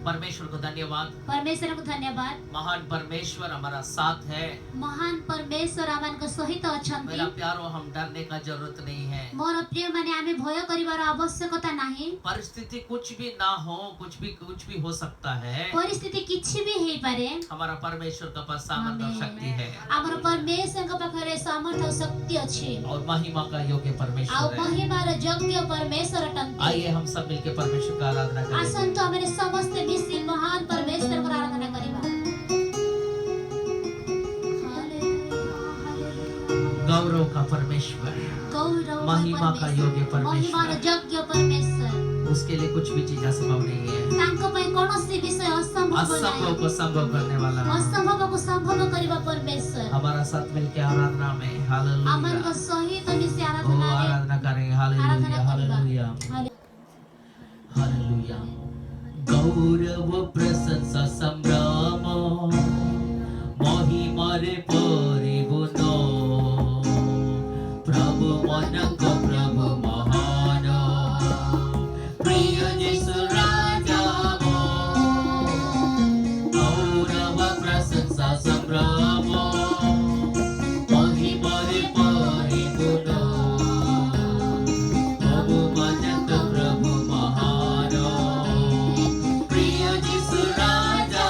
परमेश्वर को धन्यवाद। परमेश्वर को धन्यवाद। महान परमेश्वर हमारा साथ है। महान परमेश्वर आमान को सहित अछंती। मेरा प्यारो, हम डरने का जरूरत नहीं है। मोर प्रिय माने आमे भय करिवार आवश्यकता नाही। परिस्थिति कुछ भी ना हो, कुछ भी हो सकता है। परिस्थिति किछि भी हे पारे। हमारा परमेश्वर का पास सामर्थ्य और शक्ति है। हमर परमेश्वर का पाखरे सामर्थ्य और शक्ति अछि। और महिमा का योग्य परमेश्वर है। आ महिमा र योग्य परमेश्वर अटंती। आइए हम सब मिलकर परमेश्वर का आराधना करें। आसन तो हमारे समस्त मिसी महान परमेश्वर को आराधना करिबा। गौरव का परमेश्वर, गौरव महिमा का योग्य महिमा र परमेश्वर, योग्य परमेश्वर। उसके लिए कुछ भी चीज असंभव नहीं है। तांको पय कोनोसी विषय असंभव असंभव को संभव करने वाला, असंभव को संभव करिबा परमेश्वर। हमारा साथ मिलकर आराधना में हालेलुया। अमन को सहित मिसी ओ आराधना आराधना करें। Hallelujah hallelujah hallelujah. गौरव प्रशंसा संभ्रम महिमारे परिपूर्ण प्रभु मनक प्रभु महान प्रिय यीशु राजा मो। गौरव प्रशंसा संभ्रम महिमारे परिपूर्ण प्रभु मनक प्रभु महान प्रिय यीशु राजा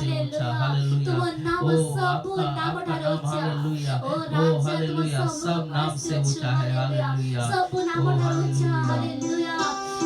ऊंचा, हालेलुया हालेलुया। तुम नाम ओ सब आपका नाम आपका ठारो नाम, ऊंचा हालेलुया। ओ ओ राजा तुम हालेलुया, सब नाम से ऊंचा है, हालेलुया। सब नाम ओ ठारो ऊंचा हालेलुया। हालेलुया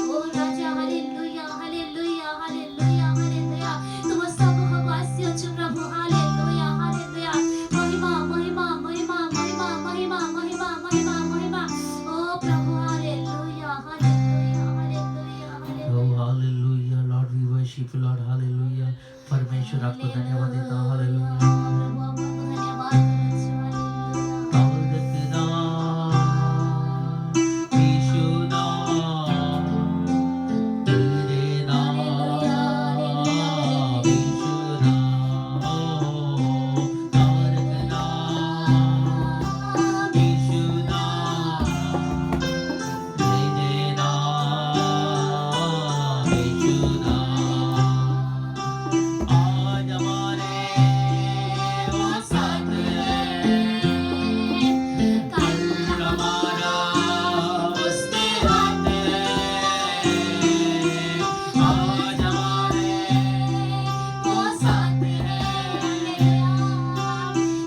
ओ राजा हालेलुया हालेलुया हालेलुया हालेलुया तुम सब हवासी अछु प्रभु हालेलुया हालेलुया महिमा महिमा महिमा महिमा महिमा महिमा महिमा महिमा ओ प्रभु hallelujah hallelujah hallelujah Oh, hallelujah, Lord, we worship you, Lord, hallelujah. परमेश्वर आपको धन्यवाद देता हूँ, हालेलुया। प्रभु आपको धन्यवाद करूँ हालेलुया तारक नाम, यीशु नाम, तेरे नाम, यीशु नाम, तारक नाम, यीशु नाम, तेरे नाम, यीशु नाम। आज हमारे वो साथ है, कल हमारा उसके हाथ है। आज हमारे वो साथ है,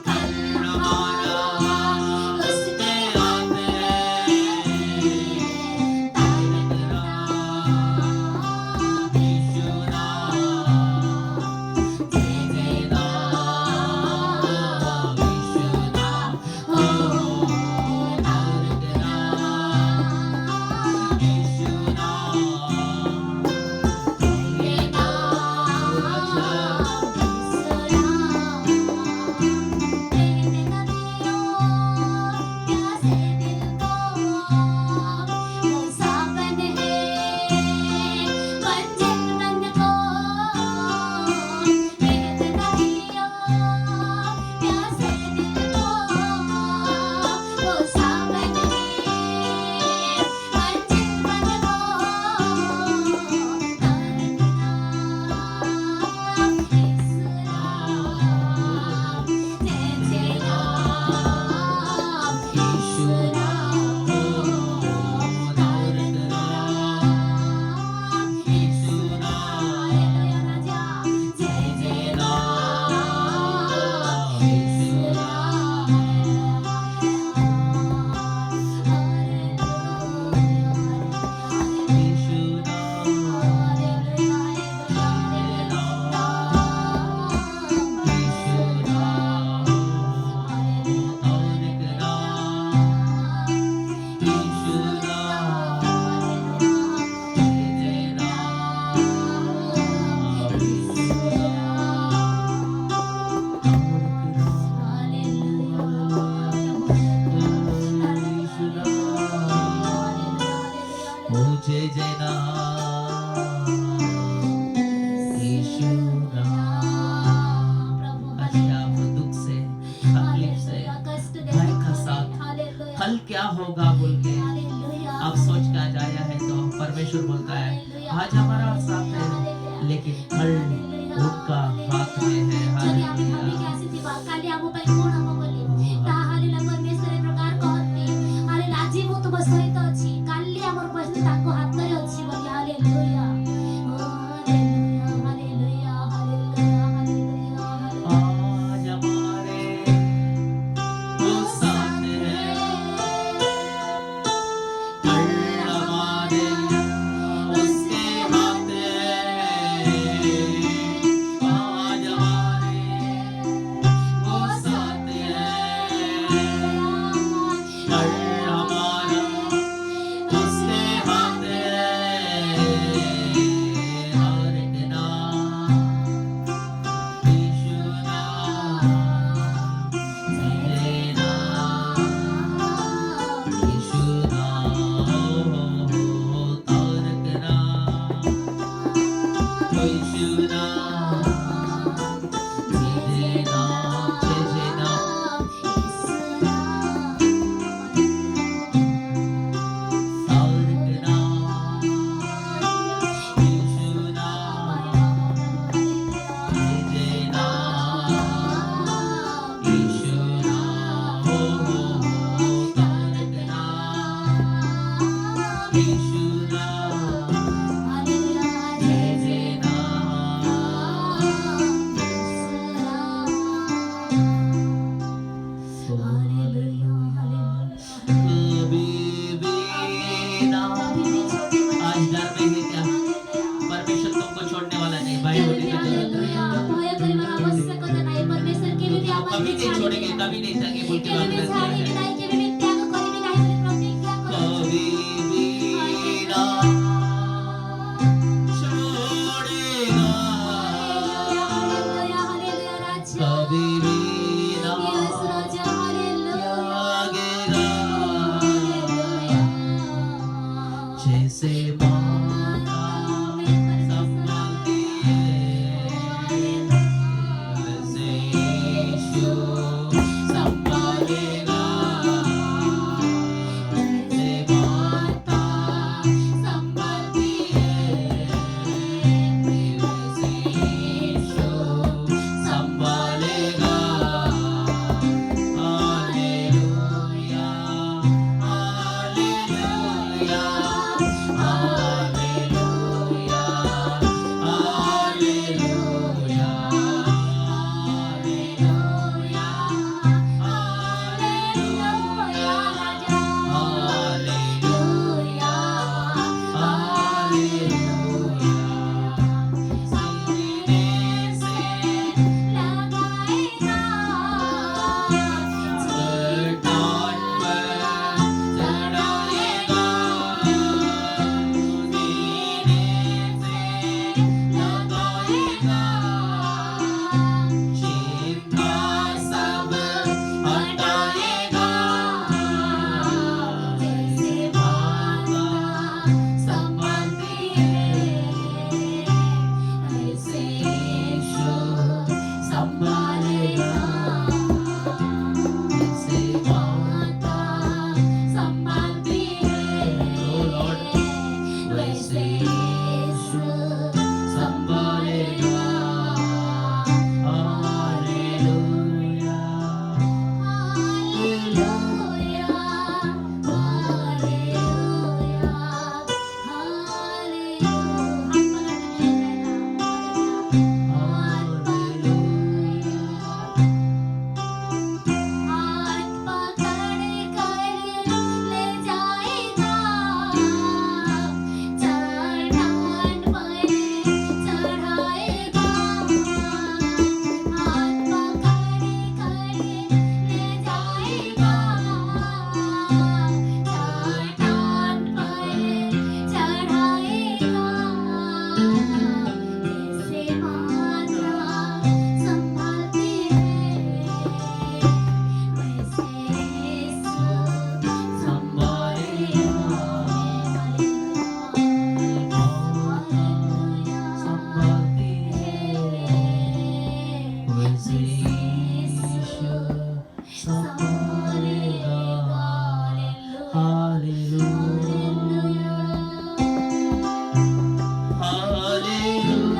कल हमारा उसके हाथ है। तारक नाम, यीशु नाम, तेरे नाम, यीशु नाम। ओ तारक नाम, यीशु नाम, तेरे नाम, प्यासे दिल को वो सावन है पंजन मन को मेरे नदियों प्यासे दिल को वो सावन है पंजन मन को तारक नाम यीशु नाम जय जय नाम यीशु नाम, तारक नाम, यीशु नाम, हालेलुया राजा जय जय नाम यीशु नाम यीशु नाम, मुझे जना यीशु नाम। आज क्या आप दुख से, तकलीफ से, भय का साथ, कल क्या होगा बोल के आप सोच के आज आया है, तो परमेश्वर बोलता है आज हमारा साथ है, लेकिन कल उनका हाथ में है, ଯଦି ଆମେ ଭାବିକି हालेलुया। ଆସିଥିବା କାଲି ଆମ ପାଇଁ କଣ ହବ ବୋଲି ତାହେଲେ ପରମେଶ୍ୱର ଏ ପ୍ରକାର କହନ୍ତି ହାଲେଲୁୟା ଆଜି ମୁଁ ତୁମ ସହିତ ଅଛି କାଲି ଆମର ପରିସ୍ଥିତି ତାଙ୍କ ହାତରେ ଅଛି ବୋଲି ହାଲେଲୁୟା ଓ ହାଲେଲୁୟା ହାଲେଲୁୟା ହାଲେଲୁୟା ହାଲେଲୁୟା आज हमारे वो साथ है, कल हमारे उसके हाथ है। छोड़ेंगे, कभी नहीं जाएंगे बोल के केबे भी वादा छाड़िबे किया है। नाही, केबे भी त्याग करिबे नाही बोली प्रतिज्ञा कभी करिछु। भी ना छोड़ेगा, हालेलुया, हालेलुया, राजा। कभी भी ना यस राजा, हालेलुया। त्यागेगा। हालेलुया। जैसे माता संभालती है, वैसे यीशु संभालेगा। जैसे माता संभालती है, वैसे यीशु संभालेगा। Hallelujah, hallelujah, hallelujah, hallelujah, hallelujah, hallelujah, राजा। Hallelujah, hallelujah. सीने से लगाएगा। चट्टान पर चढ़ाएगा। सीने से लगाएगा। चिंता सब हटाएगा। जैसे माता संभालती है, ऐसे यीशु संभालेगा। जैसे माता संभालती है, ओ लॉर्ड, वैसे यीशु संभालेगा। Hallelujah, hallelujah, hallelujah, hallelujah. हाथ पकड़ कर ले जाएगा। चट्टान पर चढ़ाएगा। हाथ पकड़ कर ले जाएगा। चट्टान पर चढ़ाएगा। जैसे माता संभालती है, वैसे यीशु संभालेगा। संभालती है, वैसे यीशु संभालेगा। हालेलुया, हालेलुया,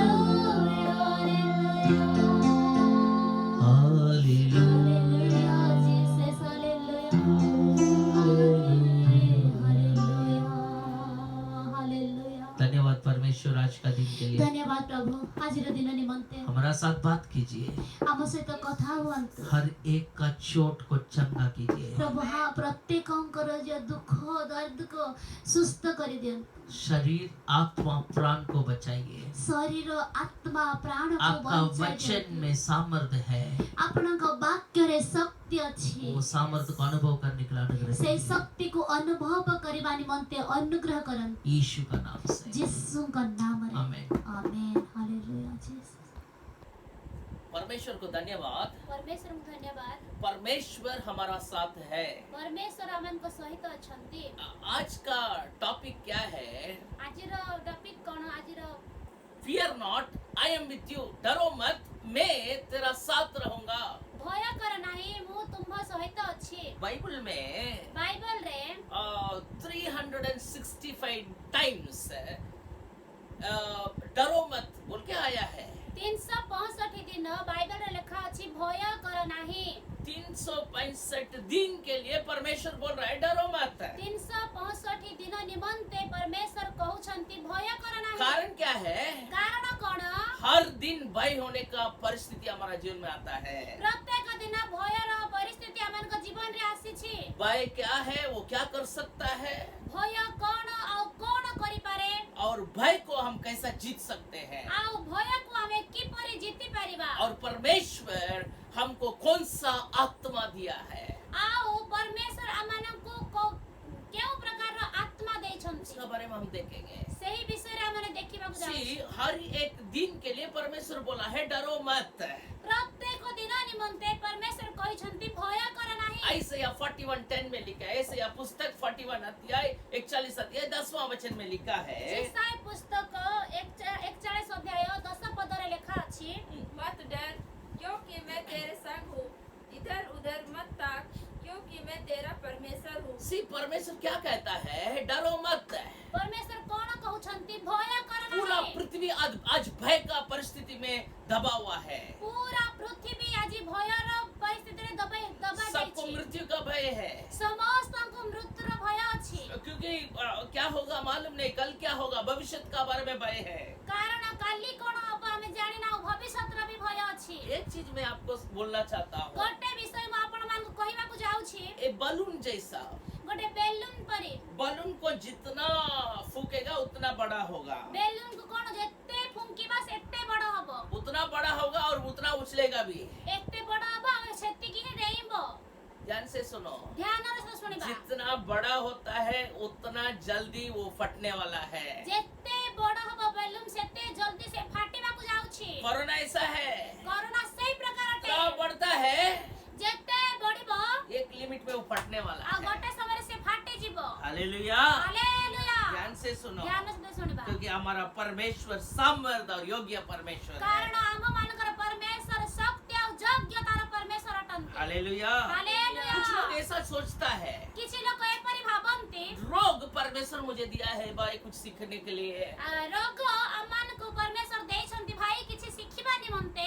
हालेलुया, धन्यवाद परमेश्वर आज का दिन के लिए। धन्यवाद प्रभु आज दिन निमंते हमारा साथ बात कीजिए, आम सहित कथा हुअन्तु हर एक का चोट को चंगा कीजिए। प्रभु हाँ प्रत्येकଙ୍କର जो दुख दर्द को सुस्थ कर दियन्तु। शरीर आत्मा प्राण को बचाइए। शरीर आत्मा प्राण को आपका बचाइ वचन दियन्तु। में सामर्थ्य है, आपणको वाक्य रे शक्ति अछि। वो सामर्थ्य को अनुभव करने के लिए अनुग्रह से कीजिए। शक्ति को अनुभव करबा निमंते अनुग्रह करन्तु यीशु का नाम से यीशुको नाम रे आमेन। Amen hallelujah Jesus. परमेश्वर को धन्यवाद। परमेश्वर को धन्यवाद। परमेश्वर हमारा साथ है। परमेश्वर हमनको सहित अछंती। आज का टॉपिक क्या है? आजिर टॉपिक कोन आजिर fear not, I am with you. डरो मत, मैं तेरा साथ रहूंगा। भय कर नाही मु तुम सहित अछि। बाइबल में बाइबल रे 365 टाइम्स डरो मत बोल के आया है। 365 दिन बाइबल रे लिखा अछि भय कर नाही। 365 दिन के लिए परमेश्वर बोल रहा है डरो मत। 365 दिन निमंते परमेश्वर कहउछंती भय कर नाही। कारण क्या है? कारण कोन? हर दिन भय होने का परिस्थिति हमारा जीवन में आता है। प्रत्येक दिन भय र परिस्थिति हमनको जीवन रे आसी छी। भय क्या है, वो क्या कर सकता है, भय कोन आ कोन करि पारे, और भय को हम कैसा जीत सकते हैं, आ भय को हमें की परि जीति परिबा। और परमेश्वर हमको कौन सा आत्मा बोला है डरो मत। प्रत्येक दिन निमंते परमेश्वर କହିଛନ୍ତି ଭୟ କର ନାହିଁ। ऐसाया 41:10 में लिखा है, ऐसाया पुस्तक 41 अध्याय 41 अध्याय 10वां वचन में लिखा है। ईसाई पुस्तक 41 अध्याय 10 पदରେ ଲେଖା ଅଛି, मत डर क्योंकि मैं तेरे संग हूँ, इधर उधर मत ताक क्योंकि मैं तेरा परमेश्वर हूँ। सी परमेश्वर क्या कहता है, डरो मत। परमेश्वर କଣ କହୁଛନ୍ତି ଭୟ କର पूरा ନାହିଁ। पृथ्वी आज भय का परिस्थिति में दबा हुआ है। पूरा पृथ्वी ଆଜି ଭୟର ପରିସ୍ଥିତିରେ ଦବା सबको ଯାଇଛି। मृत्यु का भय है, ସମସ୍ତଙ୍କୁ ମୃତ୍ୟୁର ଭୟ ଅଛି। क्योंकि क्या होगा मालूम नहीं, कल क्या होगा भविष्य का बारे में भय है। କାରଣ କାଲି କଣ ହବ ଆମେ ଜାଣିନାହୁଁ, ଭବିଷ୍ୟତର ବି ଭୟ ଅଛି। एक चीज मैं आपको बोलना चाहता हूँ, ଗୋଟେ ବିଷୟ ମୁଁ ଆପଣମାନଙ୍କୁ କହିବାକୁ ଯାଉଛି, ये बलून जैसा, ଗୋଟେ ବେଲୁନ ପରି। बलून को जितना फूकेगा उतना बड़ा होगा, ବେଲୁନକୁ କଣ ଯେତେ ଫୁଙ୍କିବା ସେତେ ବଡ ହବ, उतना बड़ा होगा और उतना उछलेगा भी। ଏତେ ବଡ ହବ ଆଉ ସେତିକି ହିଁ ଡେଇଁବ। ध्यान से सुनो, ଧ୍ୟାନର ସହ ଶୁଣିବା, जितना बड़ा होता है उतना जल्दी वो फटने वाला है। ଯେତେ ବଡ ହବ ବେଲୁନ ସେତେ ଜଲ୍ଦି ସେ ଫାଟିବାକୁ ଯାଉଛି। कोरोना ऐसा है, କରୋନା ସେଇ ପ୍ରକାର क्या ଅଟେ, बढ़ता है ଯେତେ ବଢିବ एक लिमिट में वो फटने वाला ଆଉ है। ଗୋଟେ ସମୟରେ ସେ ଫାଟିଯିବ। हालेलुया। ହାଲେଲୁୟା। ध्यान से सुनो, ଧ୍ୟାନ ସହିତ ଶୁଣିବା, क्योंकि हमारा परमेश्वर सामर्थ और योग्य परमेश्वर କାରଣ है। ଆମ ମାନଙ୍କର परमेश्वर ଶକ୍ତି ଆଉ ଯୋଗ୍ୟତାର परमेश्वर ଅଟନ୍ତି। हालेलुया। ହାଲେଲୁୟା। कुछ लोग ऐसा सोचता है, କିଛି ଲୋକ ଏପରି ଭାବନ୍ତି, रोग परमेश्वर मुझे दिया है भाई कुछ सीखने के लिए। ରୋଗ ଆମମାନଙ୍କୁ परमेश्वर ଦେଇଛନ୍ତି ଭାଇ କିଛି ଶିଖିବା ନିମନ୍ତେ।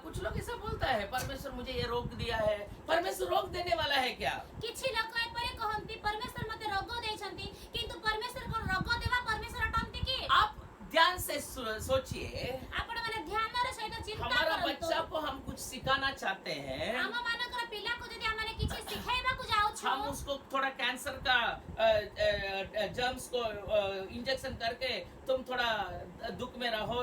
कुछ लोग ऐसा बोलता है, परमेश्वर मुझे ये रोग दिया है। परमेश्वर रोग देने वाला है क्या? କିଛି ଲୋକ ଏପରି କହନ୍ତି परमेश्वर ମତେ ରୋଗ ଦେଇଛନ୍ତି, କିନ୍ତୁ परमेश्वर କଣ ରୋଗ ଦେବା परमेश्वर ଅଟନ୍ତି କି? आप ध्यान से सोचिए, ଆପଣ ମାନେ ଧ୍ୟାନର ସହିତ ଚିନ୍ତା हमारा କରନ୍ତୁ। बच्चा को हम कुछ सिखाना चाहते हैं, ଆମ ମାନଙ୍କର ପିଲାକୁ ଯଦି ଆମେ କିଛି ଶିଖେଇବାକୁ ଯାଉଛୁ, हम उसको थोड़ा कैंसर का जर्म्स को इंजेक्शन करके तुम थोड़ा दुख में रहो,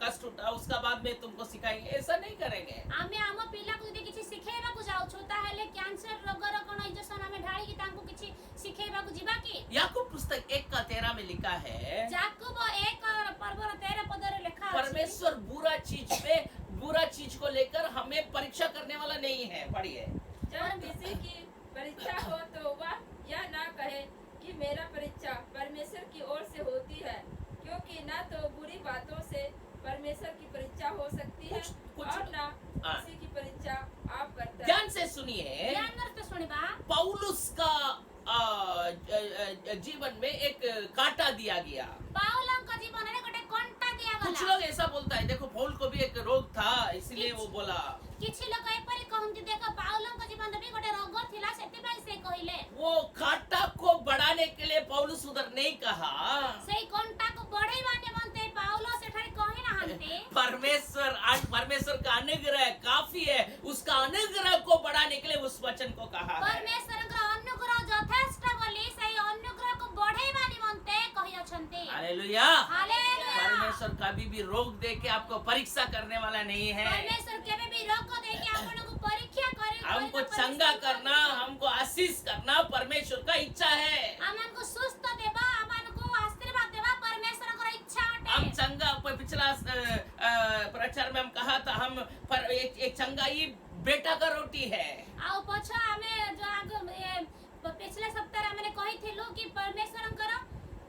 कष्ट उठाओ, उसका बाद में तुमको सिखाएंगे, ऐसा नहीं करेंगे। ଆମେ ଆମ ପିଲାକୁ ଯଦି କିଛି ଶିଖେଇବାକୁ ଯାଉଛୁ, ତାହେଲେ କ୍ୟାନ୍ସର ରୋଗର କଣ ଇଞ୍ଜେକ୍ସନ ଆମେ ଢାଳିକି ତାଙ୍କୁ କିଛି ଶିଖେଇବାକୁ ଯିବା କି? याकूब पुस्तक 1:13 में लिखा है, ଯାକୁବ 1:13 ପଦରେ ଲେଖା ଅଛି, परमेश्वर बुरा चीज को लेकर हमें परीक्षा करने वाला नहीं है। पढ़िए। जब किसी की परीक्षा हो तो वह यह ना कहे कि मेरा परीक्षा परमेश्वर की ओर से होती है, क्योंकि न तो बुरी बातों से परमेश्वर की परीक्षा हो सकती है कुछ- और न हाँ। किसी की परीक्षा आप करते हैं। ध्यान से सुनिए, ଧ୍ୟାନର ସହିତ ଶୁଣିବା, पौलुस का जीवन में एक कांटा दिया गया। ପାଉଲଙ୍କ ଜୀବନରେ ଗୋଟେ କଣ୍ଟା कुछ ଦିଆଗଲା। लोग ऐसा बोलता है, देखो पौल को भी एक रोग था इसलिए वो बोला। କିଛି ଲୋକ ଏପରି କହନ୍ତି, ଦେଖ ପାଉଲଙ୍କ ଜୀବନରେ ବି ଗୋଟେ ରୋଗ ଥିଲା ସେଥିପାଇଁ ସେ କହିଲେ। वो कांटा को बढ़ाने के लिए पौलुस उधर नहीं कहा, ସେଇ କଣ୍ଟାକୁ ବଢେଇବା ନିମନ୍ତେ ପାଉଲ ସେଠାରେ କହି ନାହାନ୍ତି। परमेश्वर का अनुग्रह काफी है, उसका अनुग्रह को बढ़ाने के लिए उस वचन को कहा है। परमेश्वरଙ୍କର ଅନୁଗ୍ରହ ଯଥେଷ୍ଟ ବୋଲି ସେଇ ଅନୁଗ୍ରହକୁ ବଢେଇବା ନିମନ୍ତେ କହିଅଛନ୍ତି। हालेलुया। ହାଲେଲୁୟା। परमेश्वर कभी भी रोग दे के आपको परीक्षा करने वाला नहीं है। परमेश्वर केबे भी रोग ଦେଇକି ଆପଣଙ୍କୁ ପରୀକ୍ଷା କରି हमको चंगा करना, हमको आशीष करना परमेश्वर का इच्छा है। ଆମମାନଙ୍କୁ ସୁସ୍ଥ ଦେବା, ଆମମାନଙ୍କୁ ଆଶୀର୍ବାଦ ଦେବା परमेश्वरଙ୍କର ଇଚ୍ଛା हम ଅଟେ। चंगा पिछला प्रचार में हम कहा था, हम पर एक चंगाई बेटा का रोटी है। ଆଉ ପଛ ଆମେ ଯୋ ଆଗ पिछले सप्ताह हमने कहिथिलु कि परमेश्वरଙ୍କର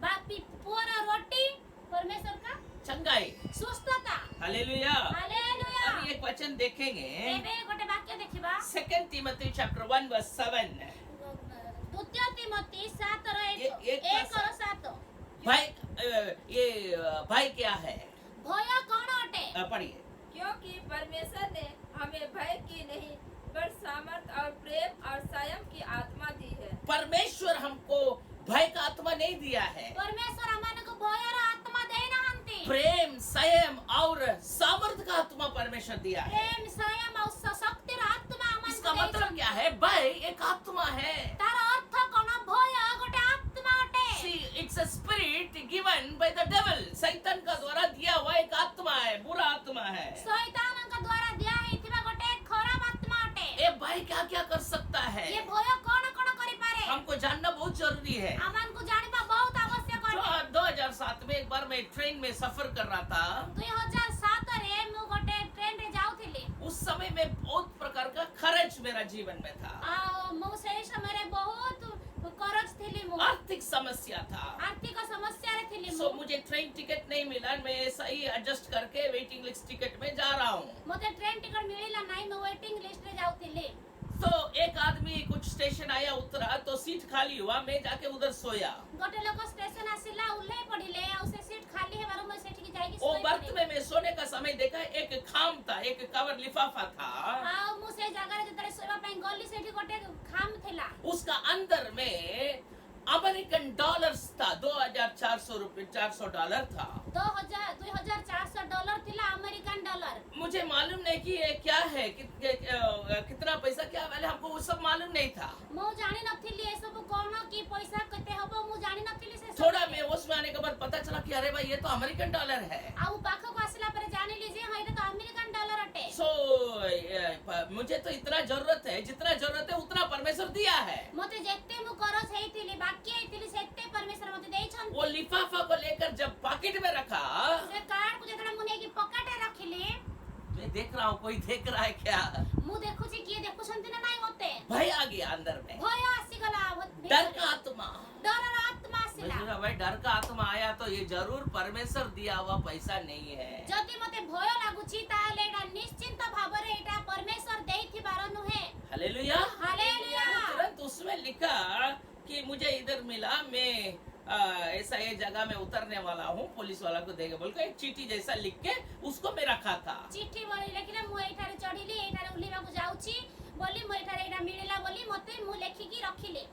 बापी पुअर रोटी परमेश्वर का चंगाई। सुस्थता। हालेलुया। हालेलुया। अब एक वचन देखेंगे, एबे गोटे वाक्य देखिबा, 2 Timothy chapter 1 verse 7। द्वितीय तिमोथी 7:1 एक 1:7। भाई ये भाई क्या है? भय कौन अटे? पढ़िए। क्योंकि परमेश्वर ने हमें भय की नहीं पर सामर्थ और प्रेम और संयम की आत्मा दी है। परमेश्वर हमको भय का आत्मा नहीं दिया है, परमेश्वर हमनको भयर आत्मा देई नाहंती, प्रेम संयम और सामर्थ का आत्मा परमेश्वर दिया है। प्रेम संयम और शक्तिर आत्मा हमनको इसका मतलब क्या है? भय एक आत्मा है। तार अर्थ कोन? भय गोटे आत्मा अटे। See, it's a spirit given by the devil। शैतान का द्वारा दिया हुआ एक आत्मा है, बुरा आत्मा है। शैतानक द्वारा दिया हेतिबा गोटे खराब आत्मा अटे। ये भय क्या क्या कर सकता है? ये भय कोन कोन करि पारे? हमको जानना बहुत जरूरी है। हमनको जानिबा बहुत आवश्यक अटे। 2007 में एक बार मैं ट्रेन में सफर कर रहा था। 2007 रे मु गोटे खर्च मेरा जीवन में था, ମୁଁ ସେଇ ସମୟରେ ବହୁତ କରଜ ଥିଲି। ମୁଁ आर्थिक समस्या था। आर्थिक समस्याରେ ଥିଲି। सो मुझे ट्रेन टिकट नहीं मिला, मैं ऐसा ही एडजस्ट करके वेटिंग लिस्ट टिकट में जा रहा हूँ। ମୋତେ ଟ୍ରେନ୍ ଟିକେଟ ମିଳିଲା ନାହିଁ। ମୁଁ ୱେଟିଂ ଲିଷ୍ଟରେ ଯାଉଥିଲି। तो एक आदमी कुछ स्टेशन आया, उतरा तो सीट खाली हुआ, मैं जाके उधर सोया। ଗୋଟେ ଲୋକ ଷ୍ଟେସନ ଆସିଲା, ଓହ୍ଲେଇ ପଡ଼ିଲେ, ଆଉ ସେ ସିଟ୍ ଖାଲି ହେବାରୁ ମୁଁ ସେଠିକି ଯାଇକି वो बर्थ ଶୋଇପଡ଼ିଲି। में मैं सोने का समय देखा, एक खाम था, एक कवर लिफाफा था, ଆଉ ମୁଁ ସେଇ ଜାଗାରେ ଯେତେବେଳେ ଶୋଇବା ପାଇଁ ଗଲି, ସେଠି ଗୋଟେ ଖାମ ଥିଲା। उसका अंदर में अमेरिकन डॉलर्स था, 2400 रुपए, $400 था। 2400 ଡଲାର ଥିଲା, ଆମେରିକାନ ଡଲାର। मुझे मालूम नहीं कि ये क्या है, कितना पैसा क्या वाले, हमको वो सब मालूम नहीं था। ମୁଁ ଜାଣିନଥିଲି ଏସବୁ କଣ କି ପଇସା କେତେ ହବ, ମୁଁ ଜାଣିନଥିଲି ସେ ସବୁ। थोड़ा मैं उसमें आने के बाद पता चला कि अरे भाई ये तो अमेरिकन डॉलर है। ଆଉ ପାଖକୁ ଆସିଲା ପରେ ଜାଣିଲି ଯେ ହଁ ଏଇଟା ତ ଆମେରିକାନ ଡଲାର ଅଟେ। सो मुझे तो इतना जरूरत है, जितना जरूरत है उतना परमेश्वर दिया है। ମୋତେ ଯେତେ ମୁଁ କରଜ ହେଇଥିଲି, ବାକି ହେଇଥିଲି, ସେତେ ପରମେଶ୍ୱର ମୋତେ ଦେଇଛନ୍ତି। वो लिफाफा को लेकर जब पॉकेट में रखा, ସେ କାର୍ଡକୁ ଯେତେବେଳେ ମୁଁ ନେଇକି ପକେଟରେ ରଖିଲି, मैं देख रहा हूँ कोई देख रहा है क्या, ମୁଁ ଦେଖୁଛି କିଏ ଦେଖୁଛନ୍ତି ନା ନାଇଁ ମୋତେ। भय आ गया अंदर में, ଭୟ ଆସିଗଲା, डर का आत्मा। ଡରର ଆତ୍ମା मैं ଆସିଲା। सोचा भाई डर का आत्मा आया तो ये जरूर परमेश्वर दिया हुआ पैसा नहीं है। ଯଦି ମୋତେ ଭୟ ଲାଗୁଛି, ତାହେଲେ ଏଇଟା ନିଶ୍ଚିନ୍ତ ଭାବରେ ଏଇଟା ପରମେଶ୍ୱର ଦେଇଥିବାର ନୁହେଁ। हालेलुया। ହାଲେଲୁୟା। तुरंत उसमें लिखा कि मुझे इधर मिला, मैं ऐसा ये जगह में उतरने वाला हूँ, पुलिस वाला को देगा बोल के एक चीटी जैसा लिख के उसको मैं रखा था। ଚିଠି ବଳି ଲେଖିଲେ, ମୁଁ ଏଇଠାରେ ଚଢିଲି, ଏଇଠାରେ ଓହ୍ଲିବାକୁ ଯାଉଛି ବୋଲି, ମୁଁ ଏଇଠାରେ ଏଇଟା ମିଳିଲା ବୋଲି ମୋତେ ମୁଁ ଲେଖିକି ରଖିଲି।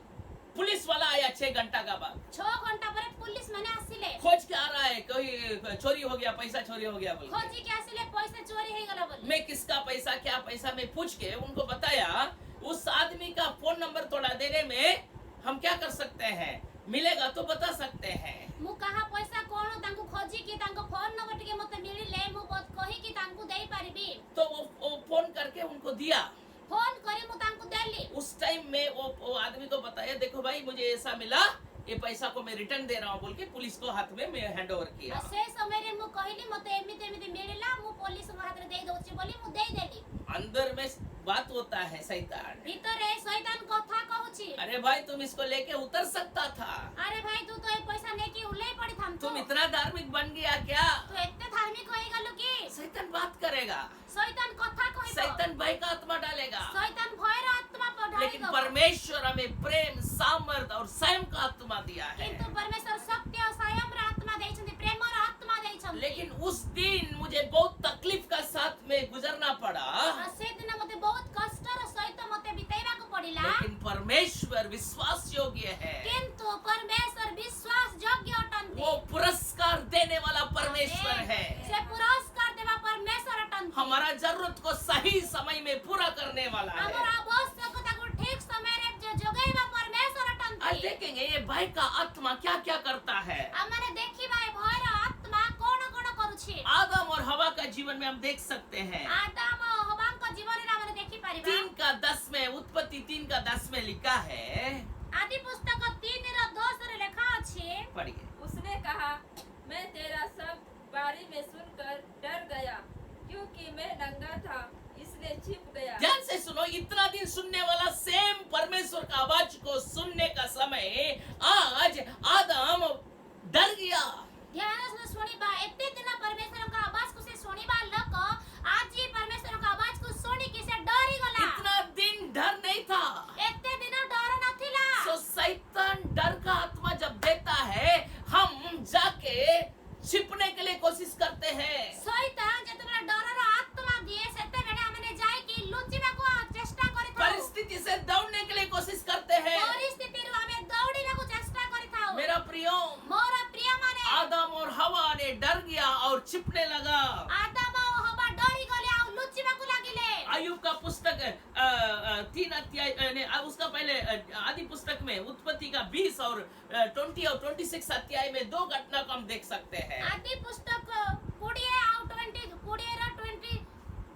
पुलिस वाला आया 6 घंटा का बाद, 6 ଘଣ୍ଟା ପରେ पुलिस ମାନେ ଆସିଲେ। खोज के आ रहा है कोई चोरी हो गया, पैसा चोरी हो गया बोल के। ଖୋଜିକି ଆସିଲେ, ପଇସା ଚୋରି ହେଇଗଲା ବୋଲି। मैं किसका पैसा क्या पैसा मैं पूछ के उनको बताया। उस आदमी का फोन नंबर थोड़ा देने में हम क्या कर सकते हैं, मिलेगा तो बता सकते हैं। ମୁଁ କାହା ପଇସା କଣ ତାଙ୍କୁ ଖୋଜିକି ତାଙ୍କ ଫୋନ ନମ୍ବର ଟିକେ ମୋତେ ମିଳିଲେ, ମୁଁ କହିକି ତାଙ୍କୁ ଦେଇପାରିବି। तो वो फोन करके उनको दिया। ଫୋନ କରି ମୁଁ ତାଙ୍କୁ ଦେଲି। उस टाइम में वो आदमी को बताया, देखो भाई मुझे ऐसा मिला, ये पैसा को मैं रिटर्न दे रहा हूँ बोल के पुलिस को हाथ में मैं हैंड ओवर किया। ଆଉ ସେ ସମୟରେ ମୁଁ କହିଲି ମୋତେ ଏମିତି ଏମିତି ମିଳିଲା, ମୁଁ ପୋଲିସଙ୍କ ହାତରେ ଦେଇ ଦଉଛି ବୋଲି ମୁଁ ଦେଇଦେଲି। अंदर में बात होता है शैतान, ଭିତରେ ଶୈତାନ କଥା କହୁଛି, अरे भाई तुम इसको लेके उतर सकता था, ଆରେ ଭାଇ ତୁ ତ ଏ ପଇସା ନେଇକି ଓହ୍ଲେଇ ପଡିଥାନ୍ତୁ। तुम इतना धार्मिक बन गया क्या। ତୁ ଏତେ ଧାର୍ମିକ ହେଇଗଲୁ କି? शैतान बात करेगा, ଶୈତାନ କଥା କହିବ। शैतान भय का आत्मा डालेगा। ଶୈତାନ ଭୟର ଆତ୍ମା लेकिन ପଢାଇବ। परमेश्वर हमें प्रेम, सामर्थ और संयम का आत्मा दिया है। କିନ୍ତୁ ପରମେଶ୍ୱର ଶକ୍ତି ଆଉ ସଂୟମର ଆତ୍ମା ଦେଇଛନ୍ତି, ପ୍ରେମର ଆତ୍ମା ଦେଇଛନ୍ତି। लेकिन उस दिन मुझे बहुत तकलीफ का साथ में गुजरना पड़ा, ଆଉ ସେଦିନ ମୋତେ ବହୁତ କଷ୍ଟର ସହିତ ମୋତେ ବିତେଇବାକୁ ପଡିଲା। लेकिन परमेश्वर विश्वास योग्य है। କିନ୍ତୁ ପରମେଶ୍ୱର ବିଶ୍ୱାସ ଯୋଗ୍ୟ ଅଟନ୍ତି। वो पुरस्कार देने वाला परमेश्वर है। ସେ ପୁରସ୍କାର ଦେବା ପରମେଶ୍ୱର ଅଟନ୍ତି। हमारा जरूरत को सही समय में पूरा करने वाला ଆମର है। ଆବଶ୍ୟକତାକୁ ଠିକ ସମୟରେ ଯୋଗାଇବା ପରମେଶ୍ୱର आज ଅଟନ୍ତି। देखेंगे ये भय का आत्मा क्या क्या करता है। ଆମମାନେ ଦେଖିବା ଏ ଭୟର ଆତ୍ମା କଣ କଣ କରୁଛି। आदम और हवा का जीवन में हम देख सकते हैं। ଆଦାମ ଓ ହବାଙ୍କ ଜୀବନରେ ଆମେ ଦେଖିପାରିବା। 3:10 में, उत्पत्ति 3:10 में लिखा है, ଆଦି ପୁସ୍ତକ 3:10 ଲେଖା ଅଛି। पढ़िए। उसने कहा, मैं तेरा सब बारी में सुनकर डर गया, क्योंकि मैं नंगा था, इसलिए छिप गया। ध्यान से सुनो, इतना दिन सुनने वाला सेम परमेश्वर का आवाज को सुनने का समय आज आदम डर गया। ଧ୍ୟାନ ସହ ଶୁଣିବା, ଏତେ ଦିନ ପରମେଶ୍ୱରଙ୍କ ଆବାଜକୁ ସେ ଶୁଣିବା ଲୋକ ଆଜି ପରମେଶ୍ୱରଙ୍କ ଆବାଜକୁ ଶୁଣିକି ସେ ଡରିଗଲା। इतना दिन डर नहीं था। ଏତେ ଦିନ ଡର ନଥିଲା। सो शैतान डर का आत्मा जब देता है, हम जाके छिपने के लिए कोशिश करते हैं। ଶୈତାନ ଯେତେବେଳେ ଡରର ଆତ୍ମା ଦିଏ, ସେତେବେଳେ ଆମେ ଯାଇକି ଲୁଚିବାକୁ ଚେଷ୍ଟା କରିଥାଉ। परिस्थिति से दौड़ने के लिए कोशिश करते हैं। ପରିସ୍ଥିତିରୁ ଆମେ ଦୌଡ଼ିବାକୁ ଚେଷ୍ଟା କରିଥାଉ। मेरा प्रियो, ମୋର ପ୍ରିୟମାନେ, आदम और हवा ने डर गया और छिपने लगा। ଆଦାମ ଓ ହବା ଡରିଗଲେ ଆଉ ଲୁଚିବାକୁ ଲାଗିଲେ। आयुब का पुस्तक 3 अध्याय उसका पहले आदि पुस्तक में उत्पत्ति का 20 और 20 और 26 अध्याय में 2 घटना को हम देख सकते हैं। ଆଦି ପୁସ୍ତକ 20 ଆଉ 20 20 ର 20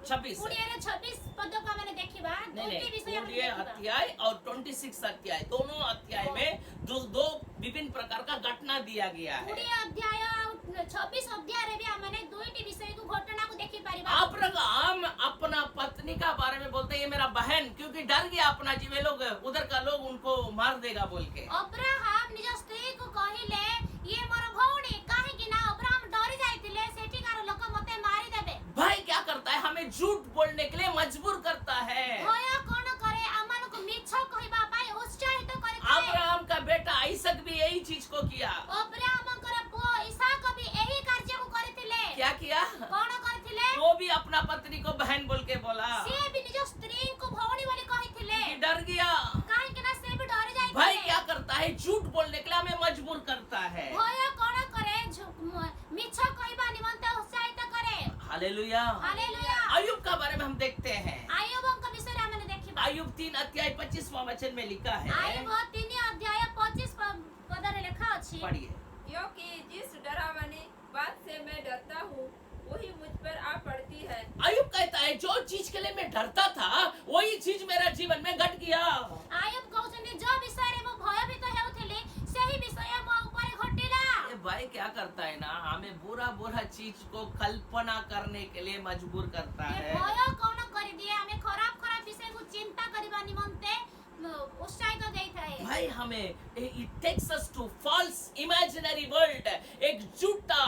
26 20 रे 26 पद को हमने देखिबा नहीं दुईटी विषय हमने 20 देखिबा अध्याय और 26 अध्याय दोनों अध्याय में दो विभिन्न प्रकार का घटना दिया गया है। 20 अध्याय और 26 अध्याय रे भी हमने दुईटी विषय को घटना को देखि परिबा अब्राहम अपना पत्नी का बारे में बोलते हैं ये मेरा बहन, क्योंकि डर गया अपना जीवे लोग उधर का लोग उनको मार देगा बोल के। अब्राहम निज स्त्री को कहिले ये मोर भौणी काहे कि ना अब्राहम डरी जाइतिले सेठीकार लोक मते मारी देबे। भाई क्या करता है, हमें झूठ बोलने के लिए मजबूर करता है। भय कोन करे अमन को मिछ कहिबा पाए उत्साहित करे। अब्राहम का बेटा आइसक भी यही चीज को किया। अब्राहम कर पुओ इसहाक भी यही कार्य को करथिले। क्या किया? कोन करथिले? वो भी अपना पत्नी को बहन बोल के बोला। से भी निज स्त्री को भौणी बोली कहिथिले। कि डर गया। काहे कि ना से भी डरी जाइतिले। भाई क्या करता है, झूठ बोलने के लिए हमें मजबूर करता है। भय कोन करे मिछ कहिबा निमंते उत्साहित करे। हालेलुया। हालेलुया। अय्यूब का बारे में हम देखते हैं। आयुब का विषय हमने देखिबा। अय्यूब 3 अध्याय 25वां वचन में लिखा है। आयुब 3 अध्याय 25 पद रे लिखा अछि। पढ़िए। क्योंकि जिस डरावनी बात से मैं डरता हूँ वही मुझ पर आ पड़ती है। अय्यूब कहता है जो चीज के लिए मैं डरता था वही चीज मेरा जीवन में घट गया। आयुब कहउछन जो विषय रे मो भयभीत हेउथिली सेही विषय मो ऊपर घटिला। ये भाई क्या करता है ना, हमें बुरा बुरा चीज को कल्पना करने के लिए मजबूर करता ये है। भय कोन करि दिए हमें खराब खराब विषय को चिंता करबा निमंते उत्साहित देता है। भाई हमें it takes us to false imaginary world, एक झूठा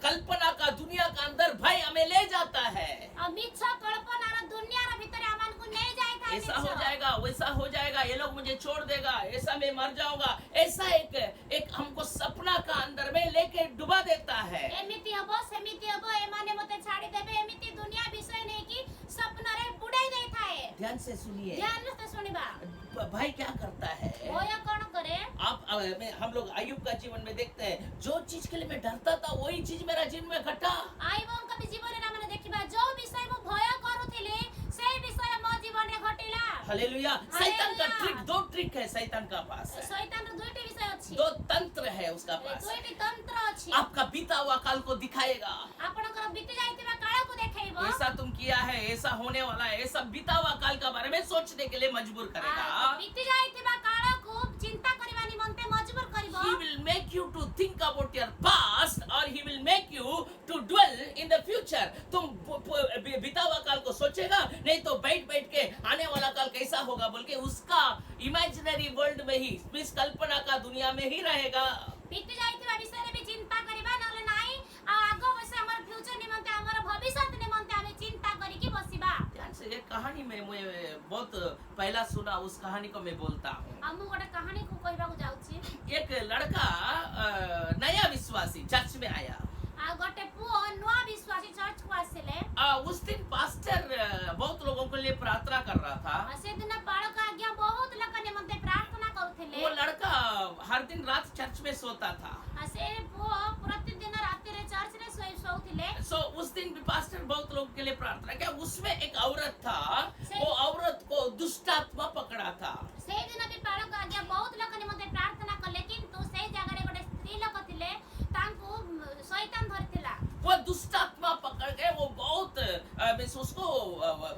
कल्पना का दुनिया का अंदर भाई हमें ले जाता है। अब मिछ कल्पना र दुनिया र भीतर हमन को नहीं जाइता है। ऐसा हो जाएगा, वैसा हो जाएगा, ये लोग मुझे छोड़ देगा, ऐसा मैं मर जाऊंगा, ऐसा एक हमको सपना का अंदर में लेके डुबा देता है। एमिति हबो सेमिति हबो एमाने मते छाड़ी देबे एमिति दुनिया विषय नहीं कि सपना रे बुड़ाई देता है। ध्यान से सुनिए। ध्यान से सुनिबा। भाई क्या करता है, भय कोन करे? आप हम लोग अय्यूब का जीवन में देखते हैं जो चीज के लिए मैं डरता था वही चीज मेरा जीवन में घटा। आयुब का जीवन रे हमने देखिबा जो विषय मो भय करूथिले से विषय मो जीवन रे घटिला। हालेलुया। शैतान का ट्रिक, 2 ट्रिक है शैतान का पास। शैतान रो दुईटी विषय अछि। 2 तंत्र है उसका पास। दुईटी तंत्र अछि। आपका बीता हुआ काल को दिखाएगा। आपनकर बीती जाइतिबा काल को देखाइबो। ऐसा तुम किया है, ऐसा होने वाला है, ऐसा बीता हुआ काल के बारे में सोचने के लिए मजबूर करेगा। बीती जाइतिबा काल को चिंता करबा निमंते मजबूर करबो। He will make you to think about your past or he will make you to dwell in the future. तुम बीता हुआ काल को सोचेगा, नहीं तो बैठ बैठ के आने वाला काल कैसा होगा बोल के उसका इमेजिनरी वर्ल्ड में ही, इस कल्पना का दुनिया में ही रहेगा। बीती जाइतिबा विषय रे भी चिंता करबा नले नाही आ आगो वसे हमर फ्यूचर निमंते हमर भविष्य निमंते हमें चिंता करी की बसिबा। ध्यान से, एक कहानी में मैं बहुत पहला सुना, उस कहानी को मैं बोलता हूँ। हमू गोटे कहानी को कहबा को जाउची। एक लड़का नया विश्वासी चर्च में आया। आ गोटे पुओ नुआ विश्वासी चर्च को आसिले। उस दिन पास्टर बहुत लोगों के लिए प्रार्थना कर रहा था। से दिन बालक आज्ञा बहुत लोग निमंते प्रार्थना करूथिले। वो लड़का हर दिन रात चर्च में सोता था। से पुओ प्रतिदिन रात रे चर्च रे सोउथिले। सो उस दिन भी पास्टर बहुत लोगों के लिए प्रार्थना किया। उसमें एक औरत था, वो औरत को दुष्टात्मा पकड़ा था। से दिन भी बालक आज्ञा बहुत लोग निमंते प्रार्थना कले किंतु से जगह रे गोटे स्त्री लोग थिले तांको शैतान धरतिला। वो दुष्टात्मा पकड़ के वो बहुत उसको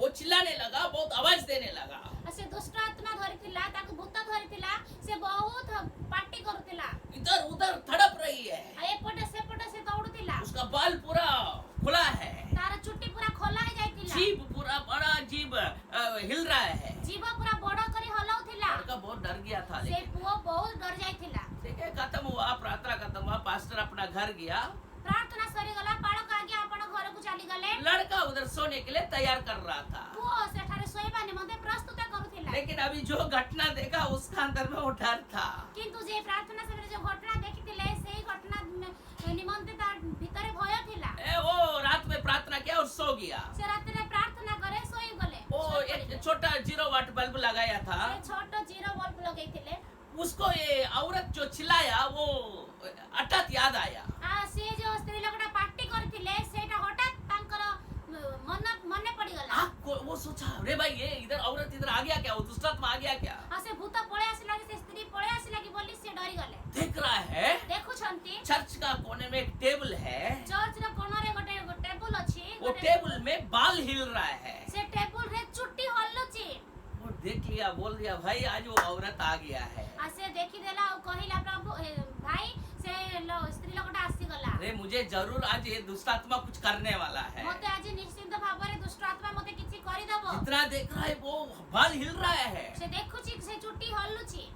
वो चिल्लाने लगा, बहुत आवाज देने लगा। से दुष्ट आत्मा धरतिला ताको भूत धरतिला से बहुत पार्टी करतिला। इधर उधर तड़प रही है। एपटे सेपटे से दौड़तिला। उसका बाल पूरा खुला है, तार चुट्टी पूरा खोला है जाइतिला। जीभ पूरा बड़ा जीभ हिल रहा है। जीभ पूरा बड़ा करी हलाउतिला। लड़का बहुत डर गया था। से पुओ बहुत डर जाइतिला। ठीक है, खत्म हुआ, प्रार्थना खत्म हुआ, पास्टर अपना घर गया। प्रार्थना सरी गला, बालक आज्ञा अपन घर को चली गले। लड़का उधर सोने के लिए तैयार कर रहा था। पुओ सेठारे सोइबा निमंते प्रस्तुत करूथिला। लेकिन अभी जो घटना देखा उसका अंदर में वो डर था। किंतु जे प्रार्थना समय जो घटना देखितिले सेही घटना निमंते तार भीतरे भय थिला। वो रात में प्रार्थना किया और सो गया। से रात रे प्रार्थना करे सोई गले। वो एक छोटा 0 वाट बल्ब लगाया था। छोटो जीरो बल्ब लगैतिले। उसको ये औरत जो चिल्लाया वो हठात याद आया। से जो स्त्री लोगटा पार्टी करथिले सेटा हठात तांकर मन पड़ी गला। वो सोचा, अरे भाई ये इधर औरत इधर आ गया क्या, वो दुष्टात्मा आ गया क्या। से भूत पळे आसिला से स्त्री पळे आसिला की बोली से डरी गले। देख रहा है देखु छंती चर्च का कोने में एक टेबल है। चर्च रे कोना रे गोटे टेबल अछि। वो टेबल में बाल हिल बोल दिया भाई आज वो औरत आ गया है। से देखिदेला और कहिला प्रभु भाई से स्त्री लोकटा आसी गला अरे मुझे जरूर आज ये दुष्ट आत्मा कुछ करने वाला है। मते आज निश्चित भाବରେ दुष्ट आत्मा मते किछि करि दबो। जितना देख रहा है वो बाल हिल रहा है, से देखुछि से चुट्टी हल्लुछि,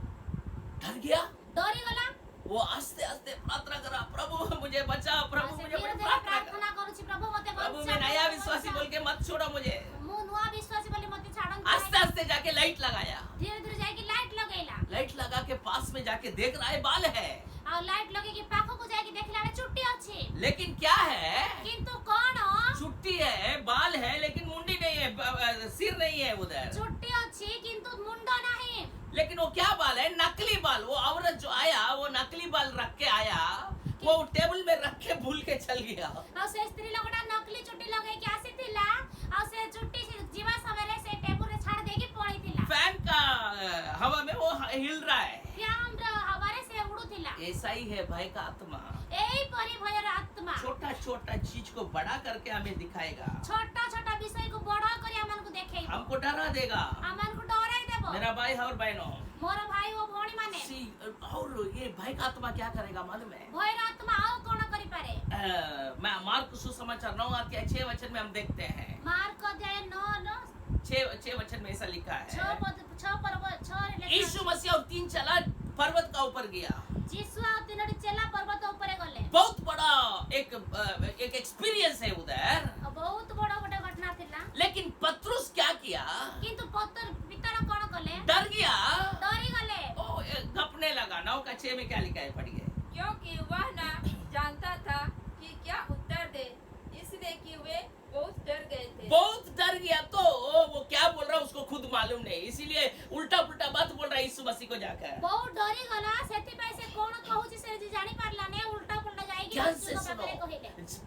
डर गया। डरी गला। वो आस्ते आस्ते प्रार्थना करा, प्रभु मुझे बचा, प्रभु से मुझे धीरे धीरे प्रार्थना प्रार्थना करा। करूछि प्रभु मते प्रभु बचा। मैं नया विश्वासी बोल के मत छोड़ो मुझे। मु नुआ विश्वासी बोली मते छाड़न। आस्ते आस्ते जाके लाइट लगाया, धीरे धीरे जाके लाइट लगैला। लाइट लगा के पास में जाके देख रहा है बाल है, और लाइट लगे के पाखो को जाके देखला रे चुट्टी अछि। लेकिन क्या है, किंतु कोन छुट्टी है, बाल है लेकिन मुंडी नहीं है, सिर नहीं है उधर। चुट्टी अछि किंतु मुंडो नहीं। लेकिन वो क्या बाल है, नकली बाल। वो औरत जो आया वो नकली बाल रख के आया, वो टेबल में रख के भूल के चल गया। और से स्त्री लोगटा नकली चुट्टी लगे के आसी थिला और से चुट्टी से जीवा समय से टेबल रे छाड़ दे के पड़ी थिला। फैन का हवा में वो हिल रहा है, फ्याम र हवारे से उड़ू थिला। ऐसा ही है भाई का आत्मा। एई परि भयर आत्मा छोटा छोटा चीज को बड़ा करके हमें दिखाएगा, छोटा छोटा विषय को बड़ा करी हमन को देखेइबो, हमको डरा देगा। हमन को डराई देबो। मेरा भाई और बहनों, मोर भाई ओ भौणी माने और ये भाई का आत्मा क्या करेगा मालूम है? भयर आत्मा आओ कोन करी पारे। मैं मार्क सुसमाचार 9 अध्याय 6 वचन में हम देखते हैं। मार्क अध्याय 9 6 वचन में ऐसा लिखा है, 6 पर्वत 6 रे लिखा। यीशु मसीह और 3 चला पर्वत का ऊपर गया। यीशु और तीनोटी चेला पर्वत ऊपर गले। बहुत बड़ा एक एक्सपीरियंस है उधर, बहुत बड़ा गोटे घटना थिला। लेकिन पतरुस क्या किया, किंतु पत्थर भीतर कोन कले, डर गया, डरी गले। ओ गपने लगा। 9 का 6 में क्या लिखा है, पढ़िए। क्योंकि वह न जानता था कि क्या उत्तर दे, इसलिए कि वे बहुत डर गए थे। बहुत डर गया, तो वो क्या बोल रहा है उसको खुद मालूम नहीं, इसीलिए उल्टा पुल्टा बात बोल रहा है यीशु मसीह को जाकर। बहुत डरी गला, सेति पई से कोन कहूची से जी जानी पारला ने, उल्टा पुल्टा जाएगी। ध्यान से सुनो,